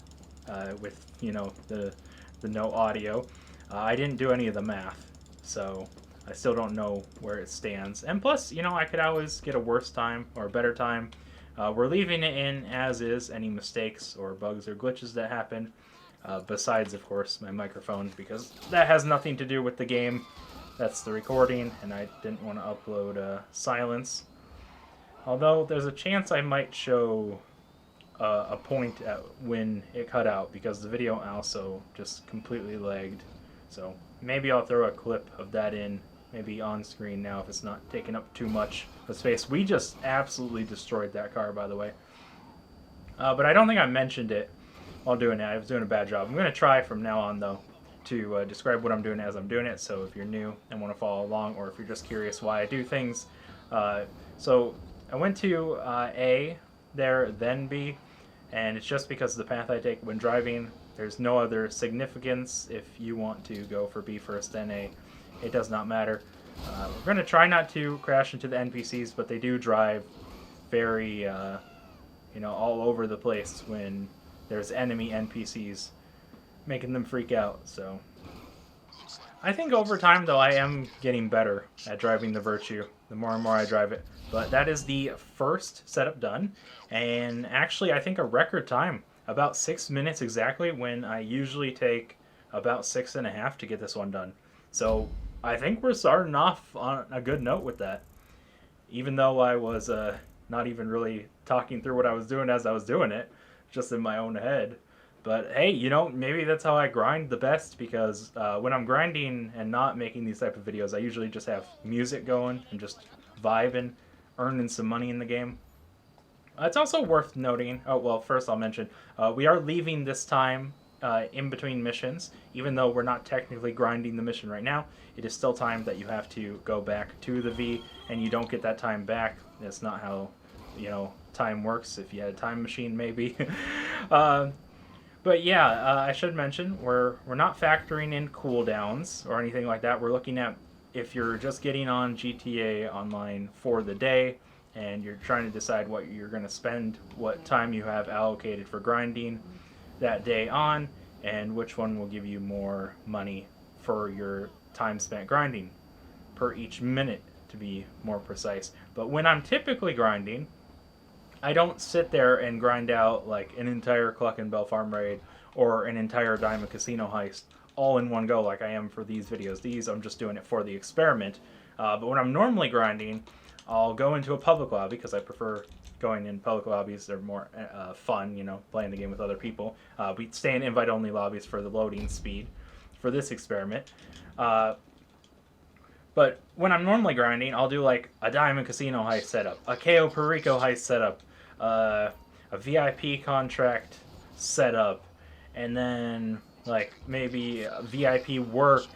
A: with the no audio, I didn't do any of the math, so I still don't know where it stands. And plus, I could always get a worse time or a better time. We're leaving it in as is. Any mistakes or bugs or glitches that happen, besides, of course, my microphone, because that has nothing to do with the game. That's the recording, and I didn't want to upload silence. Although there's a chance I might show a point at when it cut out because the video also just completely lagged. So maybe I'll throw a clip of that in, maybe on screen now if it's not taking up too much of space. We just absolutely destroyed that car, by the way. But I don't think I mentioned it while doing it. I was doing a bad job. I'm going to try from now on, though, to describe what I'm doing as I'm doing it. So if you're new and want to follow along, or if you're just curious why I do things. So I went to A there, then B, and it's just because of the path I take when driving. There's no other significance. If you want to go for B first, then A, it does not matter. We're going to try not to crash into the NPCs, but they do drive very, all over the place when there's enemy NPCs, making them freak out. So I think over time, though, I am getting better at driving the Virtue the more and more I drive it. But that is the first setup done, and actually I think a record time, about 6 minutes exactly, when I usually take about 6.5 to get this one done. So I think we're starting off on a good note with that, even though I was not even really talking through what I was doing as I was doing it, just in my own head. But hey, maybe that's how I grind the best, because when I'm grinding and not making these type of videos, I usually just have music going and just vibing, earning some money in the game. It's also worth noting, oh, well, first I'll mention, we are leaving this time in between missions. Even though we're not technically grinding the mission right now, it is still time that you have to go back to the V, and you don't get that time back. That's not how, time works. If you had a time machine, maybe. But yeah, I should mention, we're not factoring in cooldowns or anything like that. We're looking at if you're just getting on GTA Online for the day, and you're trying to decide what you're going to spend, what time you have allocated for grinding that day on, and which one will give you more money for your time spent grinding per each minute, to be more precise. But when I'm typically grinding, I don't sit there and grind out like an entire Cluckin Bell Farm raid or an entire Diamond Casino heist all in one go like I am for these videos. These, I'm just doing it for the experiment. But when I'm normally grinding, I'll go into a public lobby because I prefer going in public lobbies. They're more fun, playing the game with other people. We stay in invite-only lobbies for the loading speed for this experiment. But when I'm normally grinding, I'll do like a Diamond Casino heist setup, a KO Perico heist setup, a VIP contract setup, and then like maybe a VIP work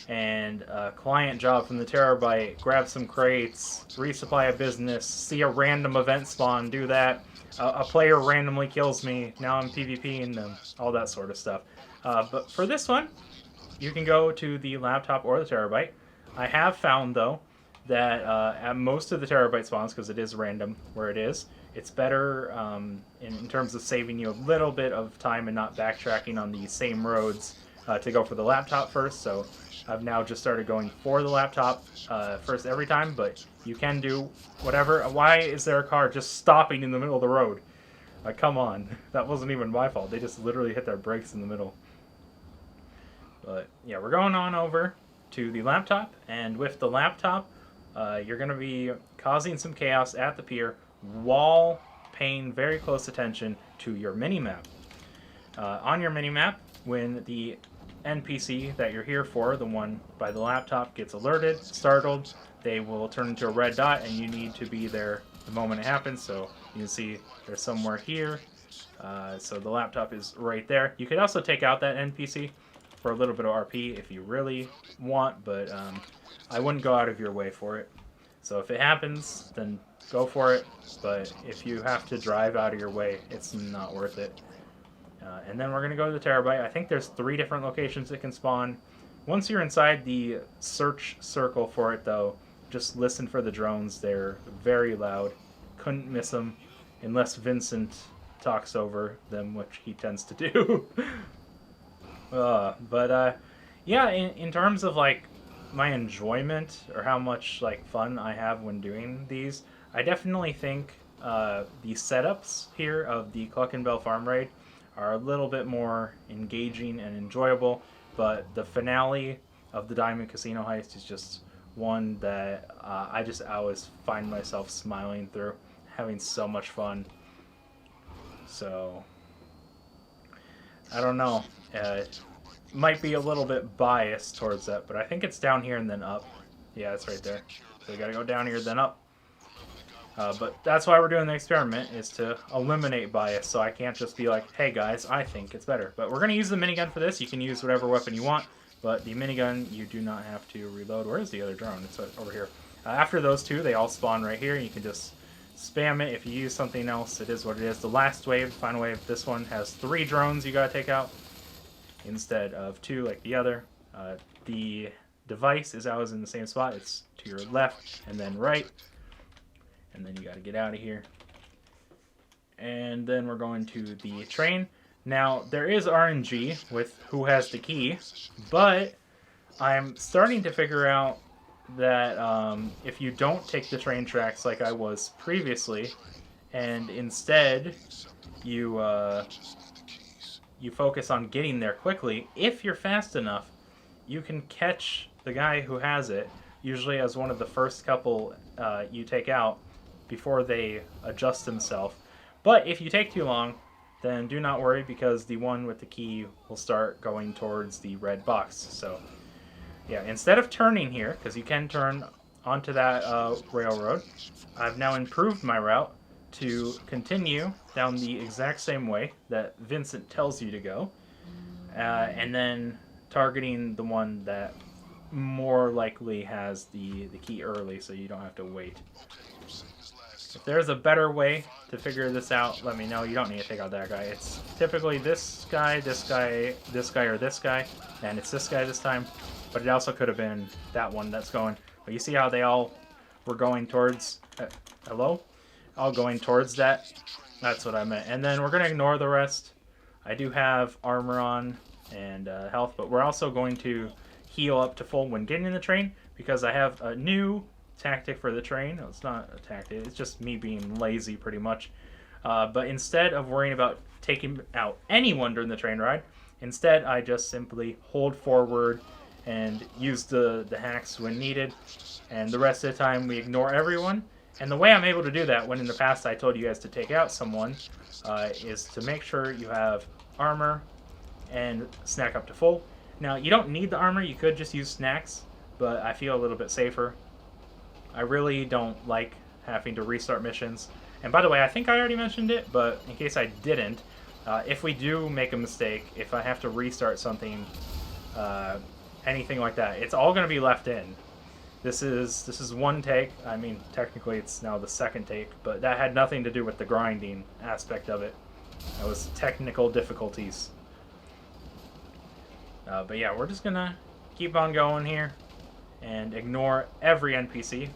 A: and a client job from the Terabyte, grab some crates, resupply a business, see a random event spawn, do that. A player randomly kills me, now I'm PvPing them, all that sort of stuff. But for this one, you can go to the laptop or the Terabyte. I have found, though, that at most of the Terabyte spawns, because it is random where it is, it's better in terms of saving you a little bit of time and not backtracking on the same roads to go for the laptop first. So I've now just started going for the laptop first every time, but you can do whatever. Why is there a car just stopping in the middle of the road? Like, come on. That wasn't even my fault. They just literally hit their brakes in the middle. But yeah, we're going on over to the laptop, and with the laptop, you're going to be causing some chaos at the pier while paying very close attention to your minimap. On your minimap, when the NPC that you're here for, the one by the laptop, gets alerted, startled, they will turn into a red dot, and you need to be there the moment it happens. So you can see they're somewhere here. So the laptop is right there. You could also take out that NPC for a little bit of RP if you really want, but I wouldn't go out of your way for it. So if it happens, then go for it. But if you have to drive out of your way, it's not worth it. And then we're going to go to the Terabyte. I think there's 3 different locations it can spawn. Once you're inside the search circle for it, though, just listen for the drones. They're very loud. Couldn't miss them unless Vincent talks over them, which he tends to do. Yeah, in terms of like my enjoyment or how much like fun I have when doing these, I definitely think the setups here of the Cluckin Bell Farm Raid are a little bit more engaging and enjoyable, but the finale of the Diamond Casino Heist is just one that I always find myself smiling through, having so much fun. So, I don't know. Might be a little bit biased towards that, but I think it's down here and then up. Yeah, it's right there. So we gotta go down here, then up. But that's why we're doing the experiment, is to eliminate bias, so I can't just be like, hey guys, I think it's better. But we're going to use the minigun for this. You can use whatever weapon you want, but the minigun, you do not have to reload. Where is the other drone? It's over here. After those 2, they all spawn right here. You can just spam it. If you use something else, it is what it is. The last wave, final wave, this one has 3 drones you got to take out instead of 2 like the other. The device is always in the same spot. It's to your left and then right. And then you got to get out of here. And then we're going to the train. Now, there is RNG with who has the key, but I'm starting to figure out that if you don't take the train tracks like I was previously, and instead you focus on getting there quickly, if you're fast enough, you can catch the guy who has it, usually as one of the first couple you take out, before they adjust themselves. But if you take too long, then do not worry, because the one with the key will start going towards the red box. So yeah, instead of turning here, because you can turn onto that railroad, I've now improved my route to continue down the exact same way that Vincent tells you to go, and then targeting the one that more likely has the key early, so you don't have to wait. If there's a better way to figure this out, let me know. You don't need to take out that guy. It's typically this guy, this guy, this guy, or this guy, and it's this guy this time. But it also could have been that one that's going. But you see how they all were going towards... hello? All going towards that. That's what I meant. And then we're going to ignore the rest. I do have armor on and health, but we're also going to heal up to full when getting in the train, because I have a new tactic for the train. No, it's not a tactic, it's just me being lazy pretty much. But instead of worrying about taking out anyone during the train ride, instead I just simply hold forward and use the hacks when needed, and the rest of the time we ignore everyone. And the way I'm able to do that, when in the past I told you guys to take out someone, is to make sure you have armor and snack up to full. Now, you don't need the armor, you could just use snacks, but I feel a little bit safer. I really don't like having to restart missions. And by the way, I think I already mentioned it, but in case I didn't, if we do make a mistake, if I have to restart something, anything like that, it's all going to be left in. This is one take. I mean, technically it's now the second take, but that had nothing to do with the grinding aspect of it. That was technical difficulties. But yeah, we're just going to keep on going here and ignore every NPC.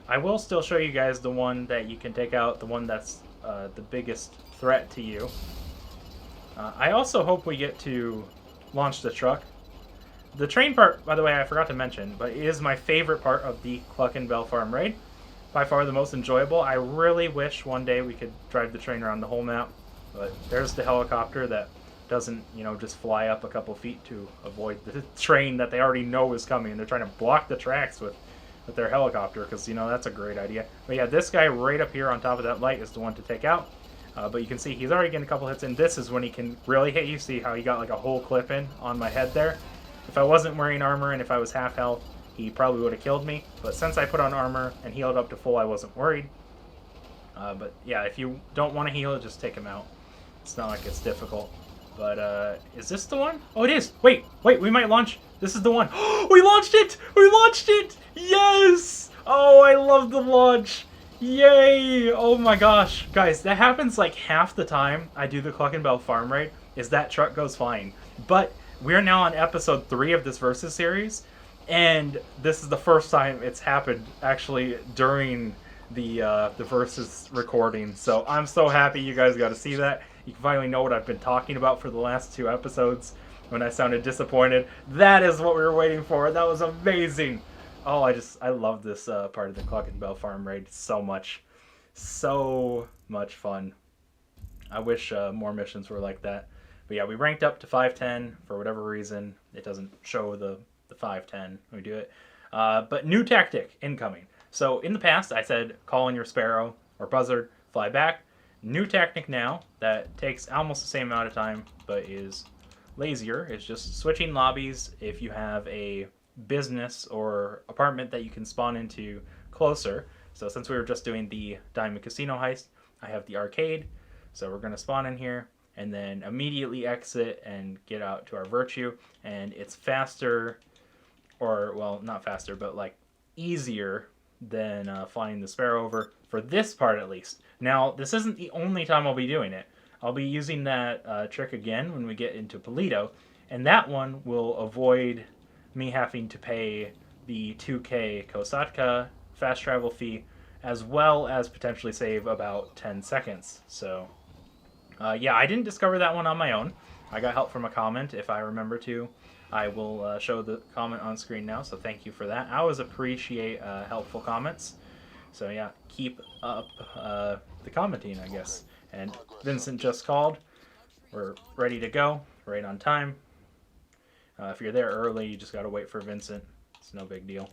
A: I will still show you guys the one that you can take out, the one that's the biggest threat to you. I also hope we get to launch the truck. The train part, by the way, I forgot to mention, but it is my favorite part of the Cluckin Bell Farm raid. By far the most enjoyable. I really wish one day we could drive the train around the whole map, but there's the helicopter that doesn't, just fly up a couple feet to avoid the train that they already know is coming. They're trying to block the tracks with their helicopter, because, that's a great idea. But yeah, this guy right up here on top of that light is the one to take out. But you can see he's already getting a couple hits in. This is when he can really hit you. See how he got like a whole clip in on my head there? If I wasn't wearing armor and if I was half health, he probably would have killed me. But since I put on armor and healed up to full, I wasn't worried. But yeah, if you don't want to heal, just take him out. It's not like it's difficult. But is this the one? Oh, it is. Wait, we might launch. This is the one. We launched it! We launched it! Yes! Oh, I love the launch. Yay! Oh my gosh. Guys, that happens like half the time I do the Cluckin Bell farm raid, is that truck goes flying. But we're now on episode 3 of this Versus series, and this is the first time it's happened actually during the Versus recording. So I'm so happy you guys got to see that. You can finally know what I've been talking about for the last 2 episodes when I sounded disappointed. That is what we were waiting for. That was amazing. Oh, I love this part of the Cluckin Bell farm raid so much. So much fun. I wish more missions were like that. But yeah, we ranked up to 510 for whatever reason. It doesn't show the 510 when we do it. But new tactic incoming. So in the past, I said call in your sparrow or buzzard, fly back. New tactic now that takes almost the same amount of time but is lazier. Is just switching lobbies if you have a business or apartment that you can spawn into closer. So since we were just doing the Diamond Casino heist, I have the arcade. So we're going to spawn in here and then immediately exit and get out to our virtue. And it's faster, or well, not faster, but like easier than flying the sparrow over for this part at least. Now, this isn't the only time I'll be doing it. I'll be using that trick again when we get into Polito, and that one will avoid me having to pay the 2K Kosatka fast travel fee, as well as potentially save about 10 seconds. So, yeah, I didn't discover that one on my own. I got help from a comment. If I remember to, I will show the comment on screen now, so thank you for that. I always appreciate helpful comments. So, yeah, keep up the commenting, I guess. And Vincent just called. We're ready to go, right on time. If you're there early, you just got to wait for Vincent. It's no big deal.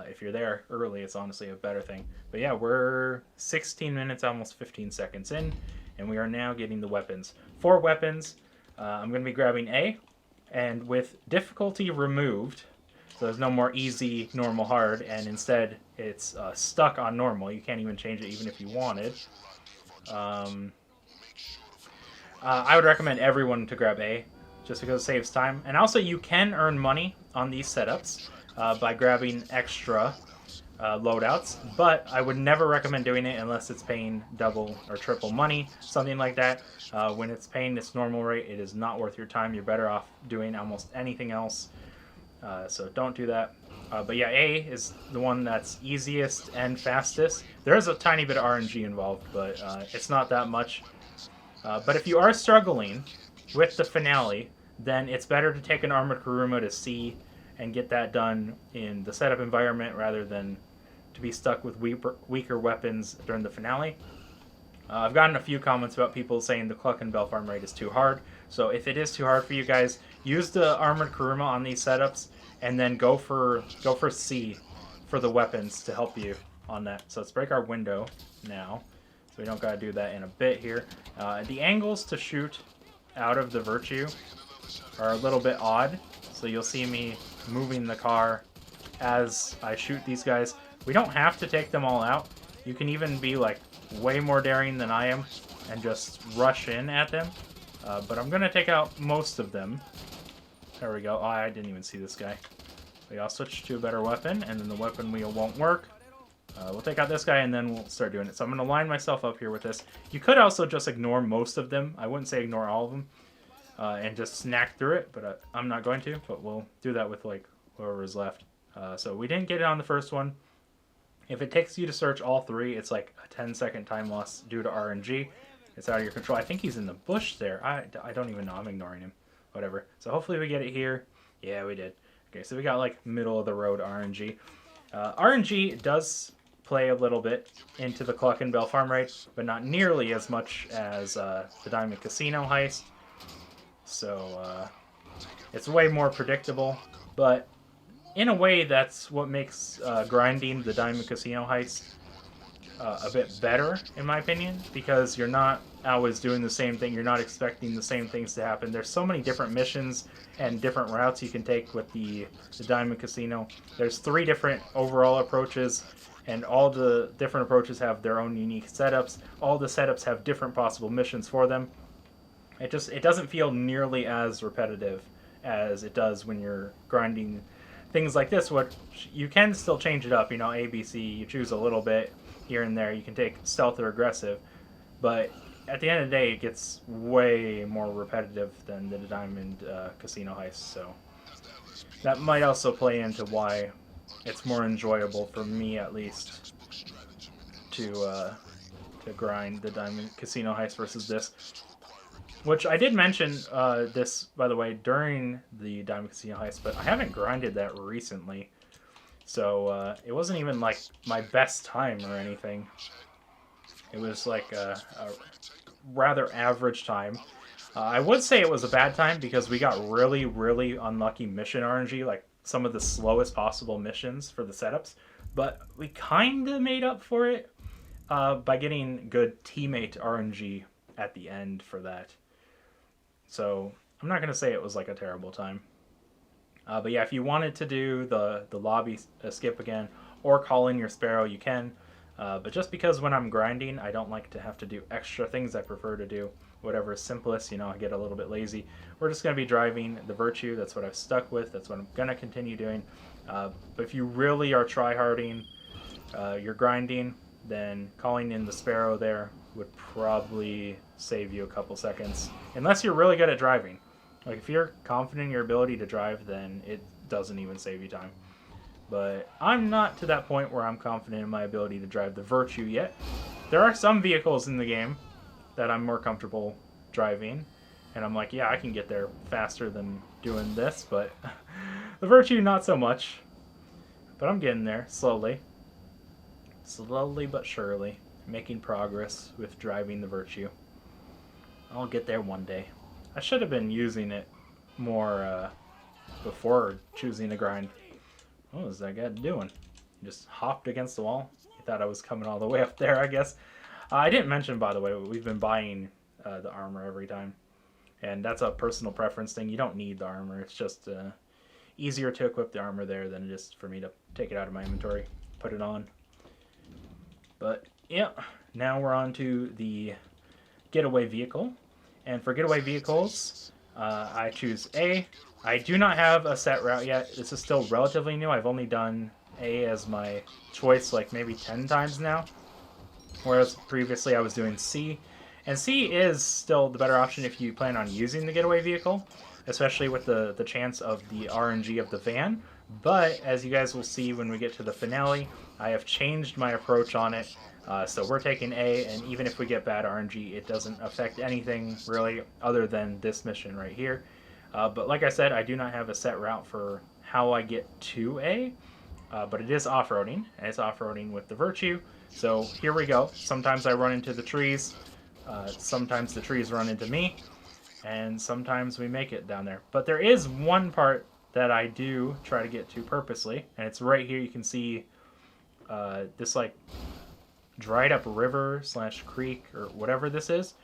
A: If you're there early, it's honestly a better thing. But yeah, we're 16 minutes, almost 15 seconds in, and we are now getting the weapons. 4 weapons. I'm going to be grabbing A, and with difficulty removed, so there's no more easy, normal, hard, and instead it's stuck on normal. You can't even change it even if you wanted. I would recommend everyone to grab A, just because it saves time. And also, you can earn money on these setups by grabbing extra loadouts, but I would never recommend doing it unless it's paying double or triple money, something like that. When it's paying its normal rate, it is not worth your time. You're better off doing almost anything else. So don't do that. But yeah, A is the one that's easiest and fastest. There is a tiny bit of RNG involved, but it's not that much. But if you are struggling with the finale, then it's better to take an Armored Kuruma to C and get that done in the setup environment rather than to be stuck with weaker weapons during the finale. I've gotten a few comments about people saying the Cluckin Bell farm raid is too hard. So if it is too hard for you guys, use the Armored Kuruma on these setups and then go for C for the weapons to help you on that. So let's break our window now. So we don't got to do that in a bit here. The angles to shoot out of the Virtue are a little bit odd. So you'll see me moving the car as I shoot these guys. We don't have to take them all out. You can even be like way more daring than I am and just rush in at them. But I'm going to take out most of them. There we go. Oh, I didn't even see this guy. So I'll switch to a better weapon, and then the weapon wheel won't work. We'll take out this guy, and then we'll start doing it. So I'm going to line myself up here with this. You could also just ignore most of them. I wouldn't say ignore all of them. And just snack through it, but I'm not going to. But we'll do that with like whoever is left. So we didn't get it on the first one. If it takes you to search all 3, it's like a 10-second time loss due to RNG. It's out of your control. I think he's in the bush there. I don't even know. I'm ignoring him. Whatever. So hopefully we get it here. Yeah, we did. Okay, so we got like middle of the road RNG. RNG does play a little bit into the Cluckin Bell farm raid, but not nearly as much as the Diamond Casino heist. So it's way more predictable, but in a way that's what makes grinding the Diamond Casino heist a bit better, in my opinion, because you're not always doing the same thing. You're not expecting the same things to happen. There's so many different missions and different routes you can take with the Diamond Casino. There's 3 different overall approaches, and all the different approaches have their own unique setups. All the setups have different possible missions for them. It doesn't feel nearly as repetitive as it does when you're grinding things like this. What you can still change it up, you know, A, B, C. You choose a little bit. here and there. You can take stealth or aggressive, but at the end of the day, it gets way more repetitive than the Diamond Casino Heist. So that might also play into why it's more enjoyable for me, at least, to grind the Diamond Casino Heist versus this. Which I did mention this, by the way, during the Diamond Casino Heist, but I haven't grinded that recently. So it wasn't even like my best time or anything. It was like a rather average time. I would say it was a bad time because we got really, really unlucky mission RNG, like some of the slowest possible missions for the setups. But we kind of made up for it by getting good teammate RNG at the end for that. So I'm not going to say it was like a terrible time. But yeah, if you wanted to do the lobby skip again or call in your Sparrow, you can. But just because when I'm grinding, I don't like to have to do extra things, I prefer to do whatever is simplest. You know, I get a little bit lazy. We're just going to be driving the Virtue. That's what I've stuck with. That's what I'm going to continue doing. But if you really are tryharding, you're grinding, then calling in the Sparrow there would probably save you a couple seconds. Unless you're really good at driving. Like, if you're confident in your ability to drive, then it doesn't even save you time. But I'm not to that point where I'm confident in my ability to drive the Virtue yet. There are some vehicles in the game that I'm more comfortable driving, and I'm like, yeah, I can get there faster than doing this, but the Virtue, not so much. But I'm getting there, slowly. Slowly but surely, making progress with driving the Virtue. I'll get there one day. I should have been using it more before choosing to grind. What was that guy doing? Just hopped against the wall? He thought I was coming all the way up there, I guess. I didn't mention, by the way, we've been buying the armor every time. And that's a personal preference thing. You don't need the armor. It's just easier to equip the armor there than it is for me to take it out of my inventory, put it on. But, yeah, now we're on to the getaway vehicle. And for getaway vehicles, I choose A. I do not have a set route yet. This is still relatively new. I've only done A as my choice like maybe 10 times now. Whereas previously I was doing C. And C is still the better option if you plan on using the getaway vehicle, especially with the chance of the RNG of the van. But as you guys will see when we get to the finale, I have changed my approach on it. So we're taking A, and even if we get bad RNG, it doesn't affect anything really other than this mission right here. But like I said, I do not have a set route for how I get to A, but it is off-roading, and it's off-roading with the Virtue. So here we go. Sometimes I run into the trees, sometimes the trees run into me, and sometimes we make it down there. But there is one part that I do try to get to purposely, and it's right here. You can see this like dried up river / creek or whatever this is.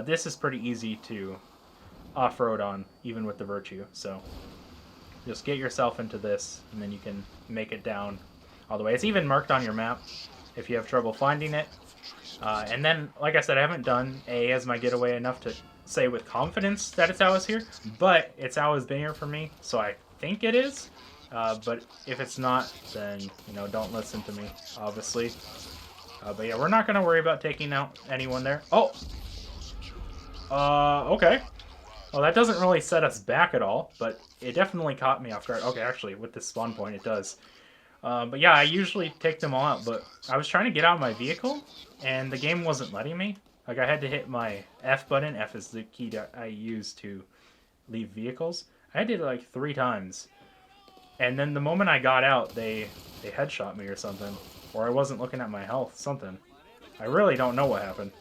A: This is pretty easy to off-road on, even with the Virtue. So just get yourself into this, and then you can make it down all the way. It's even marked on your map if you have trouble finding it. And then, like I said, I haven't done A as my getaway enough to say with confidence that it's always here, but it's always been here for me, so I think it is. But if it's not, then, you know, don't listen to me, obviously. But yeah, we're not going to worry about taking out anyone there. Oh! Okay. Well, that doesn't really set us back at all, but it definitely caught me off guard. Okay, actually, with this spawn point, it does. But yeah, I usually take them all out, but I was trying to get out of my vehicle, and the game wasn't letting me. Like, I had to hit my F button. F is the key that I use to leave vehicles. I did it like 3 times. And then the moment I got out, they headshot me or something. Or I wasn't looking at my health, something. I really don't know what happened.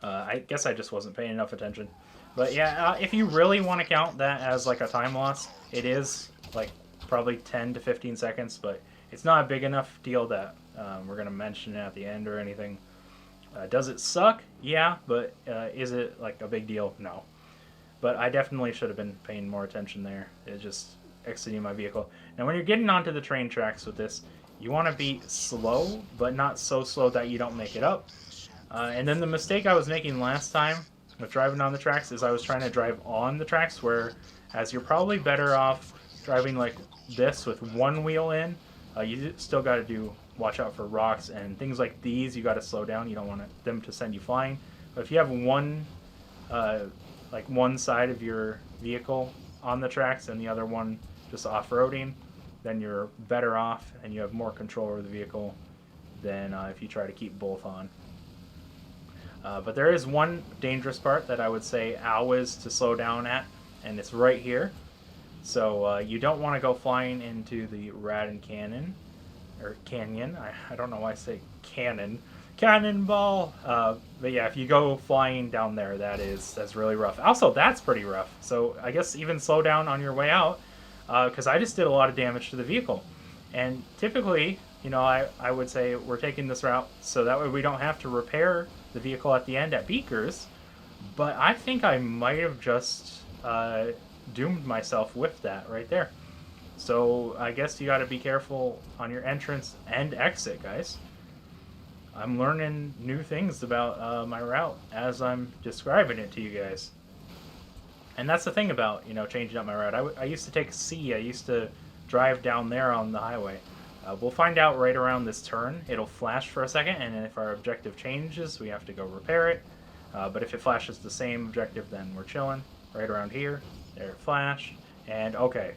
A: I guess I just wasn't paying enough attention. But yeah, if you really want to count that as like a time loss, it is like probably 10 to 15 seconds, but it's not a big enough deal that we're going to mention it at the end or anything. Does it suck? Yeah, but is it like a big deal? No. But I definitely should have been paying more attention there. It's just exiting my vehicle. Now when you're getting onto the train tracks with this, you want to be slow, but not so slow that you don't make it up. And then the mistake I was making last time with driving on the tracks is I was trying to drive on the tracks, where as you're probably better off driving like this with one wheel in. You still got to do watch out for rocks and things like these. You got to slow down. You don't want them to send you flying. But if you have one side of your vehicle on the tracks and the other one just off-roading, then you're better off and you have more control over the vehicle than if you try to keep both on. But there is one dangerous part that I would say always to slow down at, and it's right here. So you don't want to go flying into the Radin Canyon, or Canyon. I don't know why I say cannon. Cannonball! But yeah, if you go flying down there, that's really rough. Also, that's pretty rough. So I guess even slow down on your way out, because I just did a lot of damage to the vehicle. And typically, I would say we're taking this route so that way we don't have to repair the vehicle at the end at Beakers. But I think I might have just doomed myself with that right there. So I guess you got to be careful on your entrance and exit, guys. I'm learning new things about my route as I'm describing it to you guys. And that's the thing about, changing up my route. I used to take C. I used to drive down there on the highway. We'll find out right around this turn. It'll flash for a second, and if our objective changes, we have to go repair it. But if it flashes the same objective, then we're chilling. Right around here. There it flashed. And okay.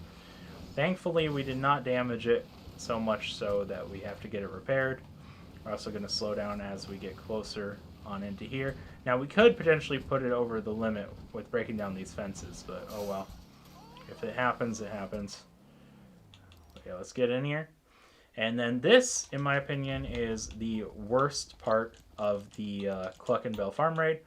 A: Thankfully, we did not damage it so much so that we have to get it repaired. We're also going to slow down as we get closer on into here. Now, we could potentially put it over the limit with breaking down these fences, but oh well. If it happens, it happens. Okay, let's get in here. And then this, in my opinion, is the worst part of the Cluckin Bell Farm Raid.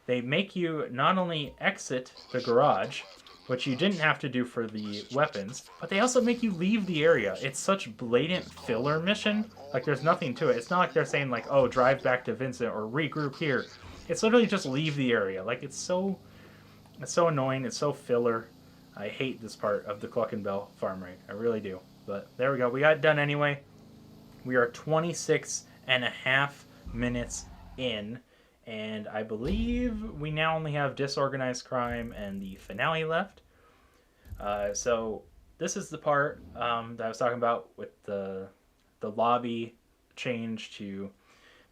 A: They make you not only exit the garage, which you didn't have to do for the weapons, but they also make you leave the area. It's such blatant filler mission. Like, there's nothing to it. It's not like they're saying, like, oh, drive back to Vincent or regroup here. It's literally just leave the area. Like, it's so annoying. It's so filler. I hate this part of the Cluckin Bell Farm Raid. I really do. But there we go. We got it done anyway. We are 26 and a half minutes in. And I believe we now only have Disorganized Crime and the finale left. So this is the part that I was talking about with the lobby change to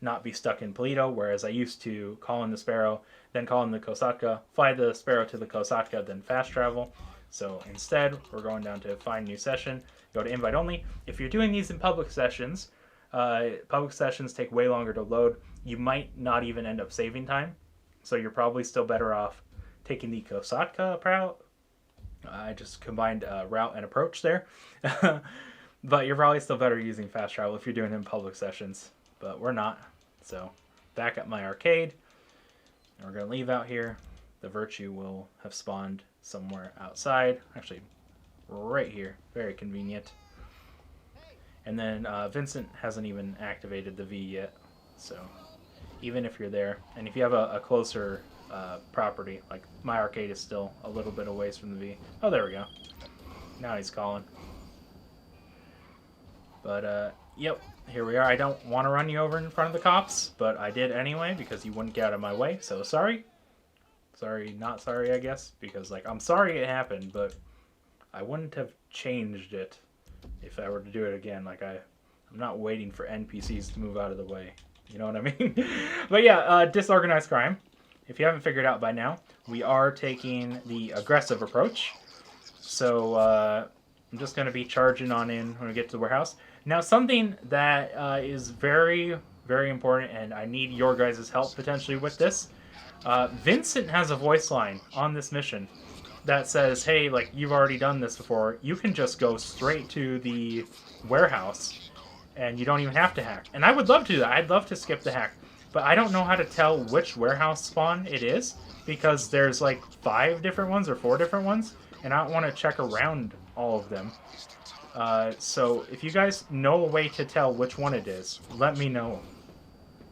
A: not be stuck in Polito, whereas I used to call in the Sparrow, then call in the Kosatka, fly the Sparrow to the Kosatka, then fast travel. So instead, we're going down to find new session, go to invite only. If you're doing these in public sessions take way longer to load. You might not even end up saving time, so you're probably still better off taking the Kosatka route. I just combined route and approach there. But you're probably still better using fast travel if you're doing it in public sessions. But we're not. So back at my arcade. And we're going to leave out here. The Virtue will have spawned somewhere outside. Actually, right here. Very convenient. And then Vincent hasn't even activated the V yet. So even if you're there, and if you have a closer property, like my arcade is still a little bit away from the V. Oh, there we go. Now he's calling. But, yep, here we are. I don't want to run you over in front of the cops, but I did anyway because you wouldn't get out of my way. So sorry. Sorry, not sorry, I guess. Because, like, I'm sorry it happened, but I wouldn't have changed it if I were to do it again. Like, I'm not waiting for NPCs to move out of the way. You know what I mean? But yeah, Disorganized Crime. If you haven't figured out by now, we are taking the aggressive approach. So, I'm just going to be charging on in when we get to the warehouse. Now, something that is very, very important, and I need your guys' help potentially with this. Vincent has a voice line on this mission that says, hey, like, you've already done this before. You can just go straight to the warehouse, and you don't even have to hack. And I would love to do that. I'd love to skip the hack. But I don't know how to tell which warehouse spawn it is, because there's like 5 different ones or 4 different ones, and I don't want to check around all of them. So if you guys know a way to tell which one it is, let me know.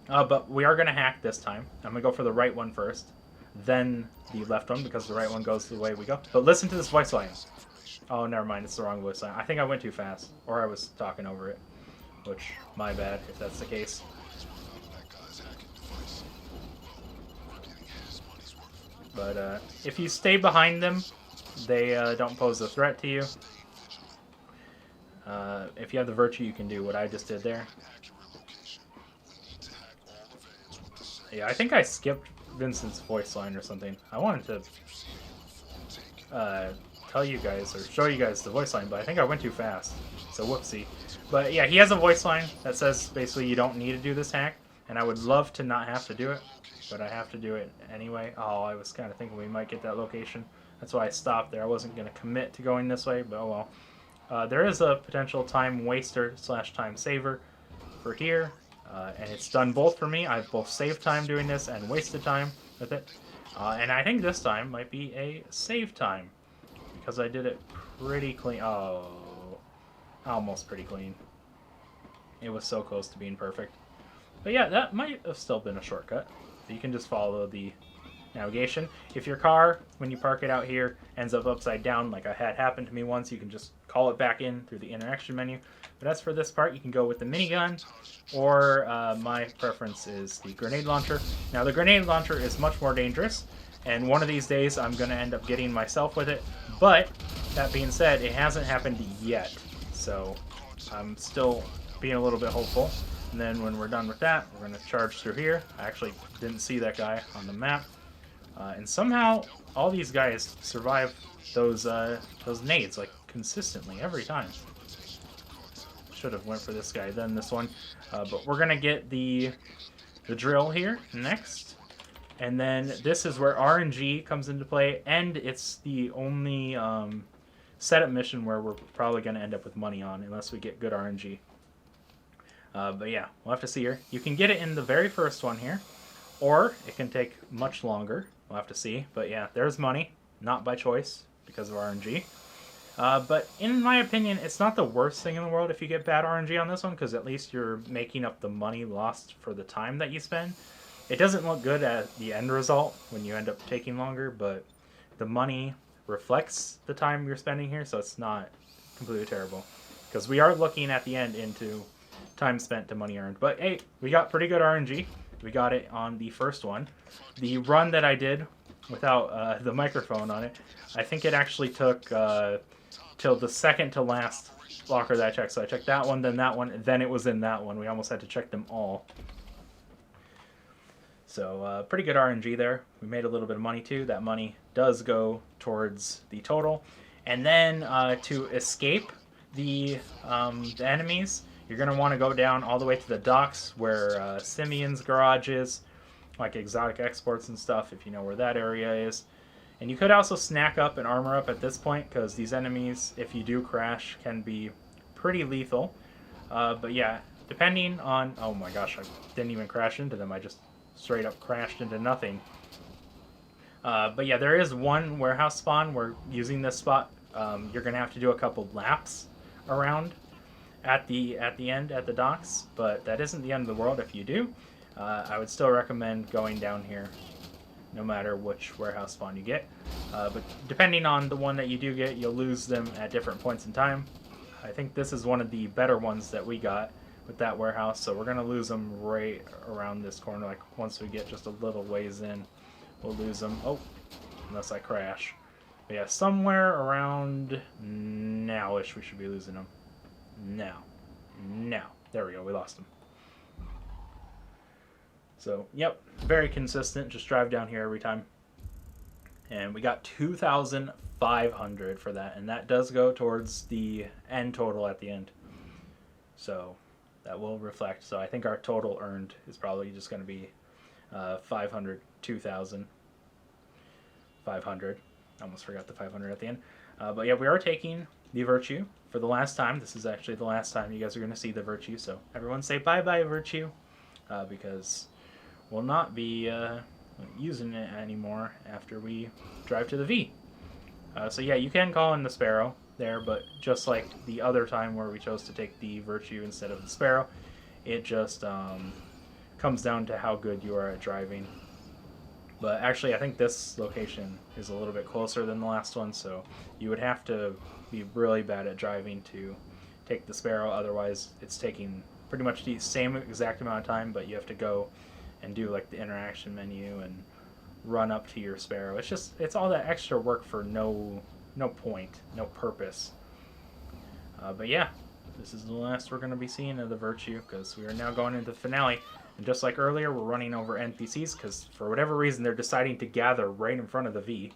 A: But we are going to hack this time. I'm going to go for the right one first, then the left one, because the right one goes the way we go. But listen to this voice line. Oh, never mind. It's the wrong voice line. I think I went too fast, or I was talking over it, which, my bad, if that's the case. But if you stay behind them, they don't pose a threat to you. If you have the Virtue, you can do what I just did there. Yeah, I think I skipped Vincent's voice line or something. I wanted to tell you guys or show you guys the voice line, but I think I went too fast. So whoopsie. But yeah, he has a voice line that says basically you don't need to do this hack, and I would love to not have to do it, but I have to do it anyway. Oh, I was kind of thinking we might get that location. That's why I stopped there. I wasn't going to commit to going this way, but oh well. There is a potential time waster / time saver for here, and it's done both for me. I've both saved time doing this and wasted time with it. And I think this time might be a save time because I did it pretty clean. Oh, almost pretty clean. It was so close to being perfect. But yeah, that might have still been a shortcut. So you can just follow the navigation. If your car, when you park it out here, ends up upside down, like I had happened to me once, you can just call it back in through the interaction menu. But as for this part, you can go with the minigun, or my preference is the grenade launcher. Now the grenade launcher is much more dangerous, and one of these days I'm going to end up getting myself with it. But that being said, it hasn't happened yet, so I'm still being a little bit hopeful. And then when we're done with that, we're going to charge through here. I actually didn't see that guy on the map. And somehow all these guys survive those nades like consistently every time. Should have went for this guy then this one, but we're gonna get the drill here next, and then this is where RNG comes into play, and it's the only setup mission where we're probably gonna end up with money on unless we get good RNG. But yeah, we'll have to see here. You can get it in the very first one here, or it can take much longer. We'll have to see. But yeah, there's money. Not by choice, because of RNG. But in my opinion, it's not the worst thing in the world if you get bad RNG on this one, because at least you're making up the money lost for the time that you spend. It doesn't look good at the end result when you end up taking longer, but the money reflects the time you're spending here, so it's not completely terrible. Because we are looking at the end into time spent to money earned. But hey, we got pretty good RNG. We got it on the first one. The run that I did without the microphone on it, I think it actually took till the second to last locker that I checked. So I checked that one, then that one, and then it was in that one. We almost had to check them all. So pretty good RNG there. We made a little bit of money too. That money does go towards the total. And then to escape the enemies, you're going to want to go down all the way to the docks where Simeon's garage is, like exotic exports and stuff, if you know where that area is. And you could also snack up and armor up at this point, because these enemies, if you do crash, can be pretty lethal. But yeah, depending on... Oh my gosh, I didn't even crash into them. I just straight up crashed into nothing. But yeah, there is one warehouse spawn where using this spot, you're going to have to do a couple laps around at the end at the docks, but that isn't the end of the world if you do. I would still recommend going down here no matter which warehouse spawn you get. But depending on the one that you do get, you'll lose them at different points in time. I think this is one of the better ones that we got with that warehouse, so we're going to lose them right around this corner. Like once we get just a little ways in, we'll lose them. Oh, unless I crash. But yeah, somewhere around now-ish we should be losing them. Now. There we go, we lost them. So, yep, very consistent. Just drive down here every time. And we got 2,500 for that, and that does go towards the end total at the end. So, that will reflect. So, I think our total earned is probably just going to be 500, 2,500. Almost forgot the 500 at the end. But yeah, we are taking the Virtue for the last time. This is actually the last time you guys are going to see the Virtue. So, everyone say bye-bye, Virtue. Because we'll not be using it anymore after we drive to the V. So yeah, you can call in the Sparrow there, but just like the other time where we chose to take the Virtue instead of the Sparrow, it just comes down to how good you are at driving. But actually, I think this location is a little bit closer than the last one, so you would have to be really bad at driving to take the Sparrow. Otherwise, it's taking pretty much the same exact amount of time, but you have to go and do like the interaction menu and run up to your Sparrow. It's all that extra work for no point, no purpose. But yeah, this is the last we're going to be seeing of the Virtue, because we are now going into the finale. And just like earlier, we're running over NPCs because for whatever reason they're deciding to gather right in front of the V.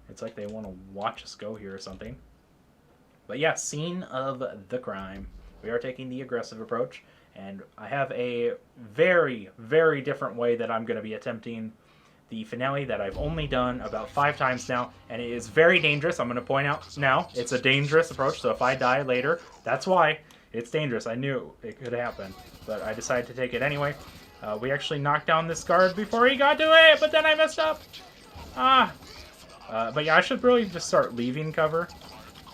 A: It's like they want to watch us go here or something. But yeah, scene of the crime. We are taking the aggressive approach, and I have a very, very different way that I'm going to be attempting the finale that I've only done about 5 times now, and it is very dangerous. I'm going to point out now, it's a dangerous approach, so if I die later, that's why. It's dangerous. I knew it could happen, but I decided to take it anyway. We actually knocked down this guard before he got to it, but then I messed up. But yeah, I should really just start leaving cover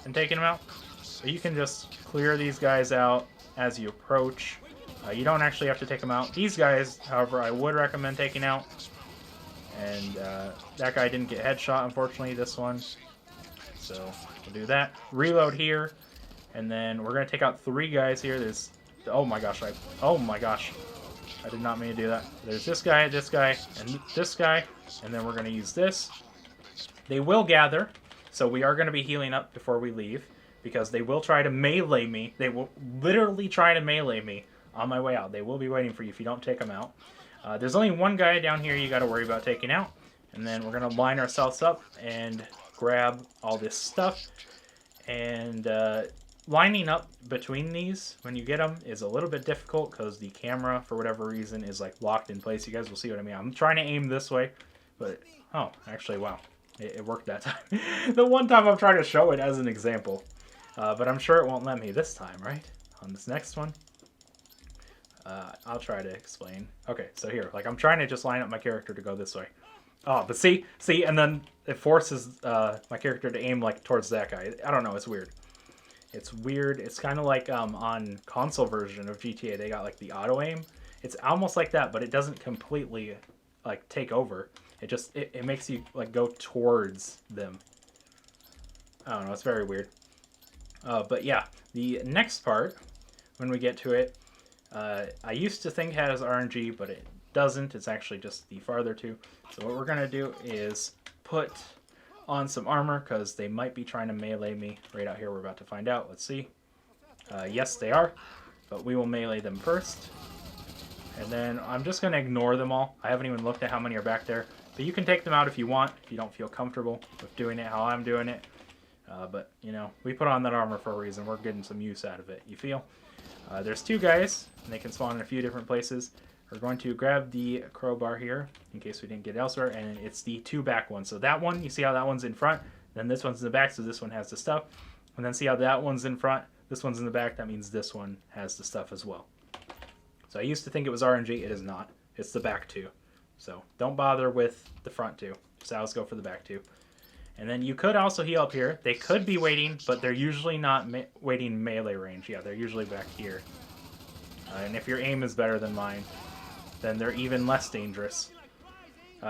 A: and taking them out. So you can just clear these guys out as you approach. You don't actually have to take them out. These guys, however, I would recommend taking out. And that guy didn't get headshot, unfortunately, this one. So we'll do that. Reload here. And then we're going to take out 3 guys here. There's... Oh my gosh. I did not mean to do that. There's this guy, and this guy. And then we're going to use this. They will gather. So we are going to be healing up before we leave. Because they will try to melee me. They will literally try to melee me on my way out. They will be waiting for you if you don't take them out. There's only one guy down here you got to worry about taking out. And then we're going to line ourselves up and grab all this stuff. And lining up between these when you get them is a little bit difficult because the camera, for whatever reason, is like locked in place. You guys will see what I mean. I'm trying to aim this way. But, oh, actually, wow. It worked that time. The one time I'm trying to show it as an example. But I'm sure it won't let me this time, right? On this next one. I'll try to explain. Okay, so here, like I'm trying to just line up my character to go this way. Oh, but see, and then it forces my character to aim like towards that guy. I don't know, it's weird. It's weird. It's kind of like on console version of GTA, they got like the auto aim. It's almost like that, but it doesn't completely like take over. It just it makes you like go towards them. I don't know, it's very weird. But yeah, the next part, when we get to it, I used to think it has RNG, but it doesn't. It's actually just the farther two. So what we're going to do is put on some armor, because they might be trying to melee me right out here. We're about to find out. Let's see. Yes, they are, but we will melee them first. And then I'm just going to ignore them all. I haven't even looked at how many are back there. But you can take them out if you want, if you don't feel comfortable with doing it how I'm doing it. But, you know, we put on that armor for a reason. We're getting some use out of it. You feel? There's 2 guys, and they can spawn in a few different places. We're going to grab the crowbar here, in case we didn't get it elsewhere, and it's the 2 back ones. So that one, you see how that one's in front? Then this one's in the back, so this one has the stuff. And then see how that one's in front? This one's in the back, that means this one has the stuff as well. So I used to think it was RNG. It is not. It's the back 2. So don't bother with the front 2. Just always go for the back 2. And then you could also heal up here. They could be waiting, but they're usually not waiting melee range. Yeah, they're usually back here. And if your aim is better than mine, then they're even less dangerous.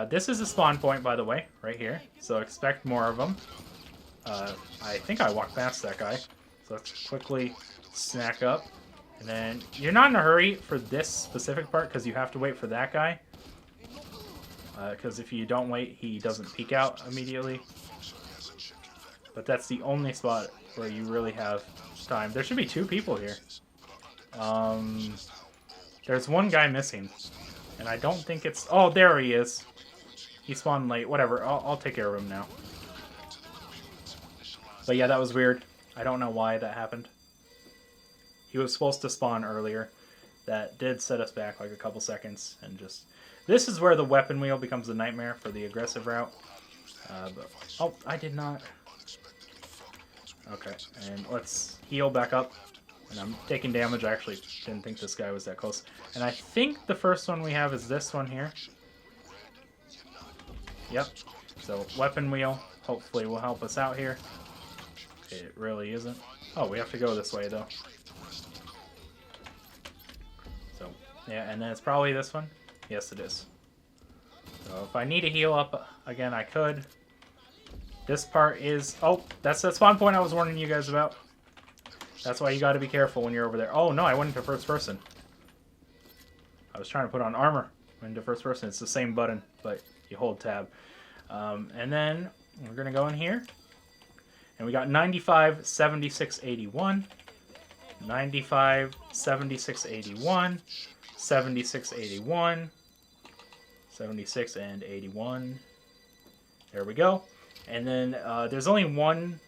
A: This is a spawn point, by the way, right here. So expect more of them. I think I walked past that guy. So let's quickly snack up. And then you're not in a hurry for this specific part because you have to wait for that guy. Because if you don't wait, he doesn't peek out immediately. But that's the only spot where you really have time. There should be 2 people here. There's one guy missing. And I don't think it's... Oh, there he is. He spawned late. Whatever. I'll take care of him now. But yeah, that was weird. I don't know why that happened. He was supposed to spawn earlier. That did set us back like a couple seconds. And just... This is where the weapon wheel becomes a nightmare for the aggressive route. Oh, I did not... Okay, and let's heal back up. And I'm taking damage. I actually didn't think this guy was that close. And I think the first one we have is this one here. Yep. So, weapon wheel hopefully will help us out here. It really isn't. Oh, we have to go this way, though. So, yeah, and then it's probably this one. Yes, it is. So, if I need to heal up again, I could. This part is... Oh, that's the spawn point I was warning you guys about. That's why you got to be careful when you're over there. Oh, no, I went into first person. I was trying to put on armor. Went into first person. It's the same button, but you hold tab. And then we're going to go in here. And we got 95, 76, 81. 95, 76, 81. 76, 81. 76 and 81. There we go. And then there's only one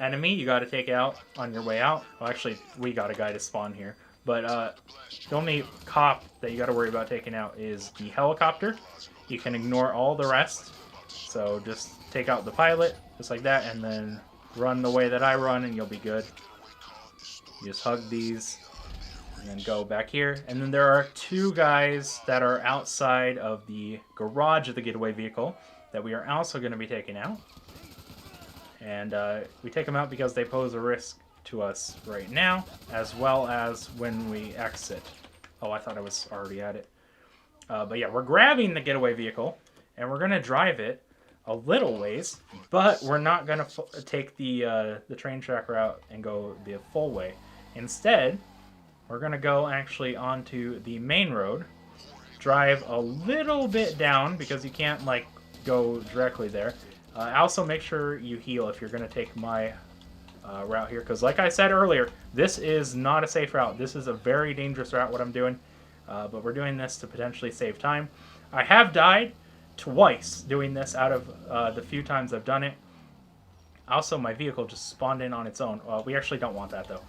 A: enemy you got to take out on your way out. Well, actually, we got a guy to spawn here. But the only cop that you got to worry about taking out is the helicopter. You can ignore all the rest. So just take out the pilot, just like that, and then run the way that I run, and you'll be good. You just hug these, and then go back here. And then there are two guys that are outside of the garage of the getaway vehicle that we are also going to be taking out. And we take them out because they pose a risk to us right now, as well as when we exit. Oh, I thought I was already at it. But yeah, we're grabbing the getaway vehicle, and we're going to drive it a little ways, but we're not going to take the train track route and go the full way. Instead, we're going to go actually onto the main road, drive a little bit down, because you can't, like, go directly there. Also, make sure you heal if you're going to take my route here, because like I said earlier, this is not a safe route. This is a very dangerous route, what I'm doing, but we're doing this to potentially save time. I have died twice doing this out of the few times I've done it. Also, my vehicle just spawned in on its own. We actually don't want that, though.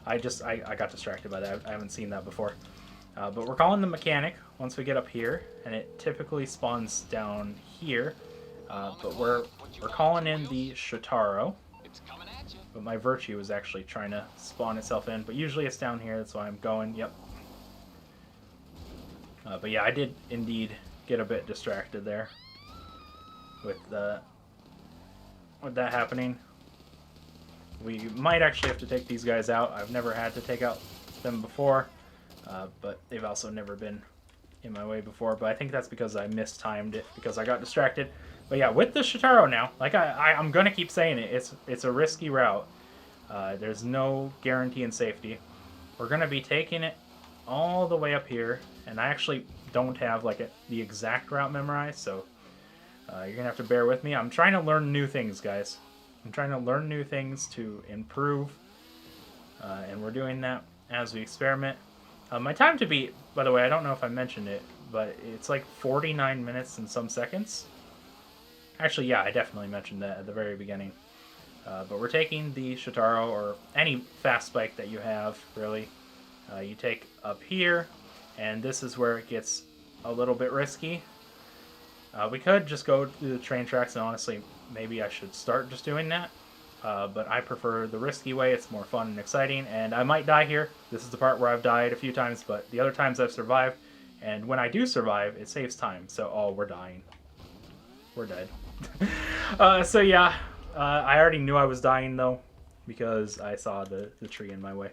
A: I got distracted by that. I haven't seen that before. But we're calling the mechanic once we get up here, and it typically spawns down here. But we're calling in the Shotaro. But my Virtue is actually trying to spawn itself in. But usually it's down here, that's why I'm going. Yep. But yeah, I did indeed get a bit distracted there with that happening. We might actually have to take these guys out. I've never had to take out them before, but they've also never been in my way before. But I think that's because I mistimed it, because I got distracted. But yeah, with the Shotaro now, like I'm gonna keep saying it, it's a risky route. There's no guarantee in safety. We're gonna be taking it all the way up here, and I actually don't have like the exact route memorized, so you're gonna have to bear with me. I'm trying to learn new things, guys. I'm trying to learn new things to improve, and we're doing that as we experiment. My time to beat, by the way, I don't know if I mentioned it, but it's like 49 minutes and some seconds. Actually, yeah, I definitely mentioned that at the very beginning. But we're taking the Shotaro, or any fast bike that you have, really. You take up here, and this is where it gets a little bit risky. We could just go to the train tracks, and honestly, maybe I should start just doing that. But I prefer the risky way. It's more fun and exciting, and I might die here. This is the part where I've died a few times, but the other times I've survived. And when I do survive, it saves time. So, oh, we're dying. We're dead. So yeah, I already knew I was dying, though, because I saw the tree in my way.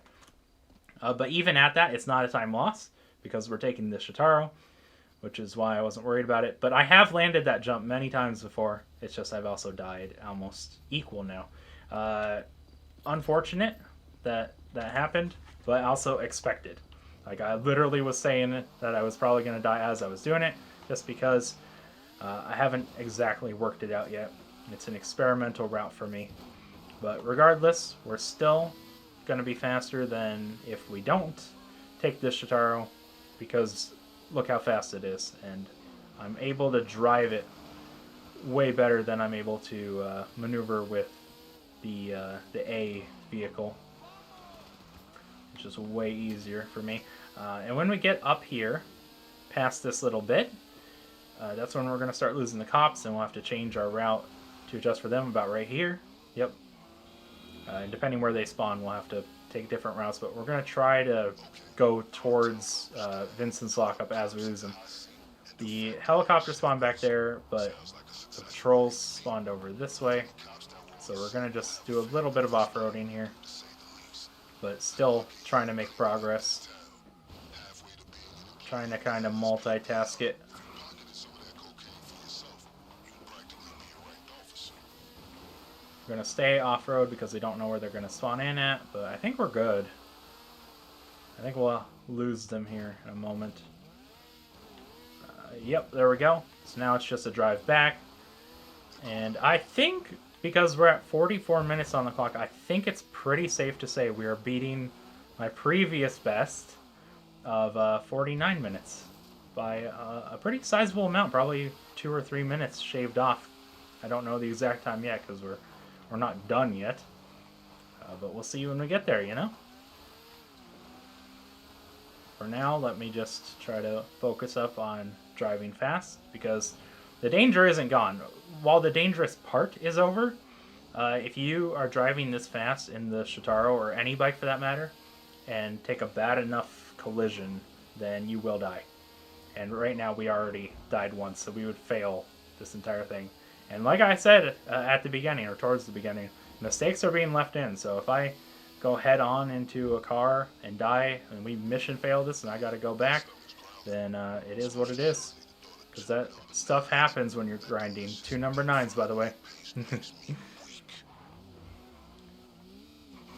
A: But even at that, it's not a time loss, because we're taking the Shotaro, which is why I wasn't worried about it. But I have landed that jump many times before. It's just I've also died almost equal now. Unfortunate that happened, but also expected. Like, I literally was saying that I was probably going to die as I was doing it, just because I haven't exactly worked it out yet. It's an experimental route for me. But regardless, we're still going to be faster than if we don't take this Shotaro, because look how fast it is, and I'm able to drive it way better than I'm able to maneuver with the A vehicle, which is way easier for me. And when we get up here, past this little bit, that's when we're going to start losing the cops, and we'll have to change our route to adjust for them about right here. Yep. Depending where they spawn, we'll have to take different routes, but we're going to try to go towards Vincent's lockup as we lose them. The helicopter spawned back there, but the patrols spawned over this way. So we're going to just do a little bit of off-roading here, but still trying to make progress. Trying to kind of multitask it. We're going to stay off-road because we don't know where they're going to spawn in at, but I think we're good. I think we'll lose them here in a moment. Yep, there we go. So now it's just a drive back. And I think, because we're at 44 minutes on the clock, I think it's pretty safe to say we are beating my previous best of 49 minutes by a pretty sizable amount, probably 2 or 3 minutes shaved off. I don't know the exact time yet because we're not done yet, but we'll see when we get there, you know? For now, let me just try to focus up on driving fast because the danger isn't gone. While the dangerous part is over, if you are driving this fast in the Shotaro, or any bike for that matter, and take a bad enough collision, then you will die. And right now we already died once, so we would fail this entire thing. And like I said at the beginning, or towards the beginning, mistakes are being left in. So if I go head on into a car and die, and we mission fail this, and I gotta go back, then it is what it is. Because that stuff happens when you're grinding. 2 number 9s, by the way.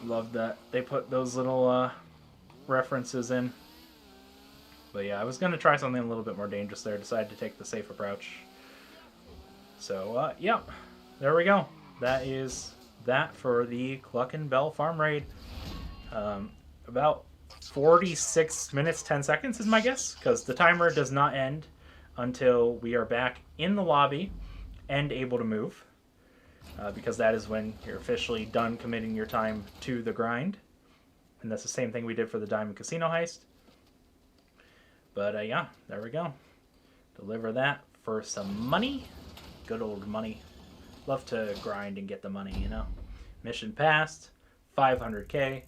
A: Love that they put those little references in. But yeah, I was going to try something a little bit more dangerous there. Decided to take the safe approach. So, yeah. There we go. That is that for the Cluckin Bell Farm Raid. About 46 minutes, 10 seconds is my guess. Because the timer does not end until we are back in the lobby and able to move. Because that is when you're officially done committing your time to the grind. And that's the same thing we did for the Diamond Casino Heist. But yeah, there we go. Deliver that for some money. Good old money. Love to grind and get the money, you know. Mission passed. 500k.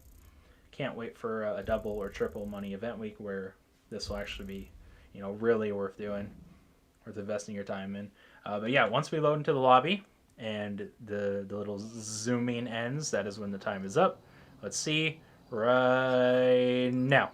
A: Can't wait for a double or triple money event week where this will actually be, you know, really worth doing. Worth investing your time in. But yeah, once we load into the lobby and the little zooming ends, that is when the time is up. Let's see. Right now.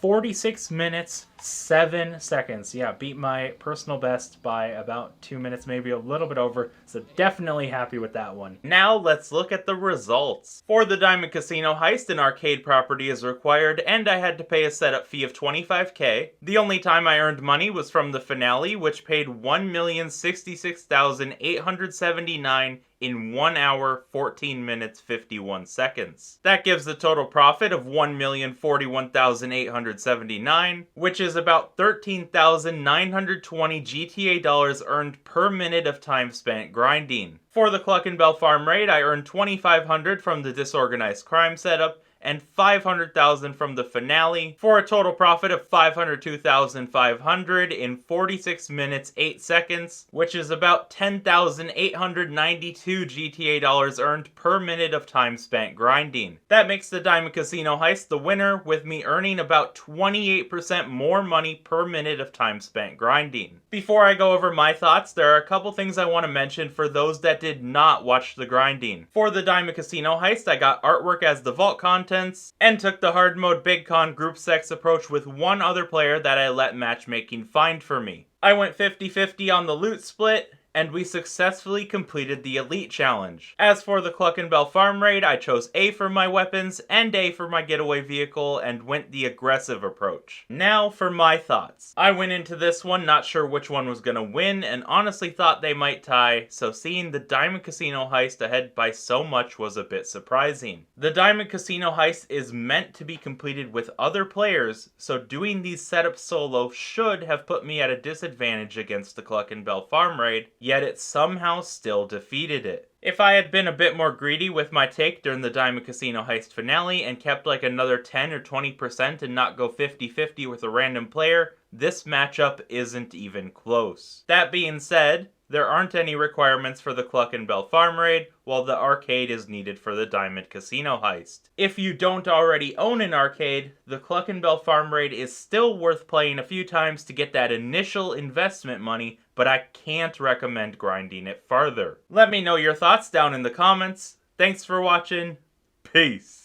A: 46 minutes, 7 seconds. Yeah, beat my personal best by about 2 minutes, maybe a little bit over. So definitely happy with that one. Now let's look at the results. For the Diamond Casino Heist, an arcade property is required, and I had to pay a setup fee of 25k. The only time I earned money was from the finale, which paid 1,066,879 in 1 hour, 14 minutes, 51 seconds. That gives a total profit of 1,041,879, which is about 13,920 GTA dollars earned per minute of time spent grinding. For the Cluckin Bell Farm Raid, I earned 2,500 from the disorganized crime setup, and 500,000 from the finale, for a total profit of 502,500 in 46 minutes 8 seconds, which is about 10,892 GTA dollars earned per minute of time spent grinding. That makes the Diamond Casino Heist the winner, with me earning about 28% more money per minute of time spent grinding. Before I go over my thoughts, there are a couple things I want to mention for those that did not watch the grinding. For the Diamond Casino Heist, I got artwork as the vault content, and took the hard mode big con group sex approach with one other player that I let matchmaking find for me. I went 50-50 on the loot split, and we successfully completed the Elite Challenge. As for the Cluckin Bell Farm Raid, I chose A for my weapons and A for my getaway vehicle and went the aggressive approach. Now for my thoughts. I went into this one not sure which one was gonna win and honestly thought they might tie, so seeing the Diamond Casino Heist ahead by so much was a bit surprising. The Diamond Casino Heist is meant to be completed with other players, so doing these setups solo should have put me at a disadvantage against the Cluckin Bell Farm Raid, yet it somehow still defeated it. If I had been a bit more greedy with my take during the Diamond Casino Heist finale and kept like another 10 or 20% and not go 50-50 with a random player, this matchup isn't even close. That being said, there aren't any requirements for the Cluckin Bell Farm Raid, while the arcade is needed for the Diamond Casino Heist. If you don't already own an arcade, the Cluckin Bell Farm Raid is still worth playing a few times to get that initial investment money, but I can't recommend grinding it farther. Let me know your thoughts down in the comments. Thanks for watching. Peace.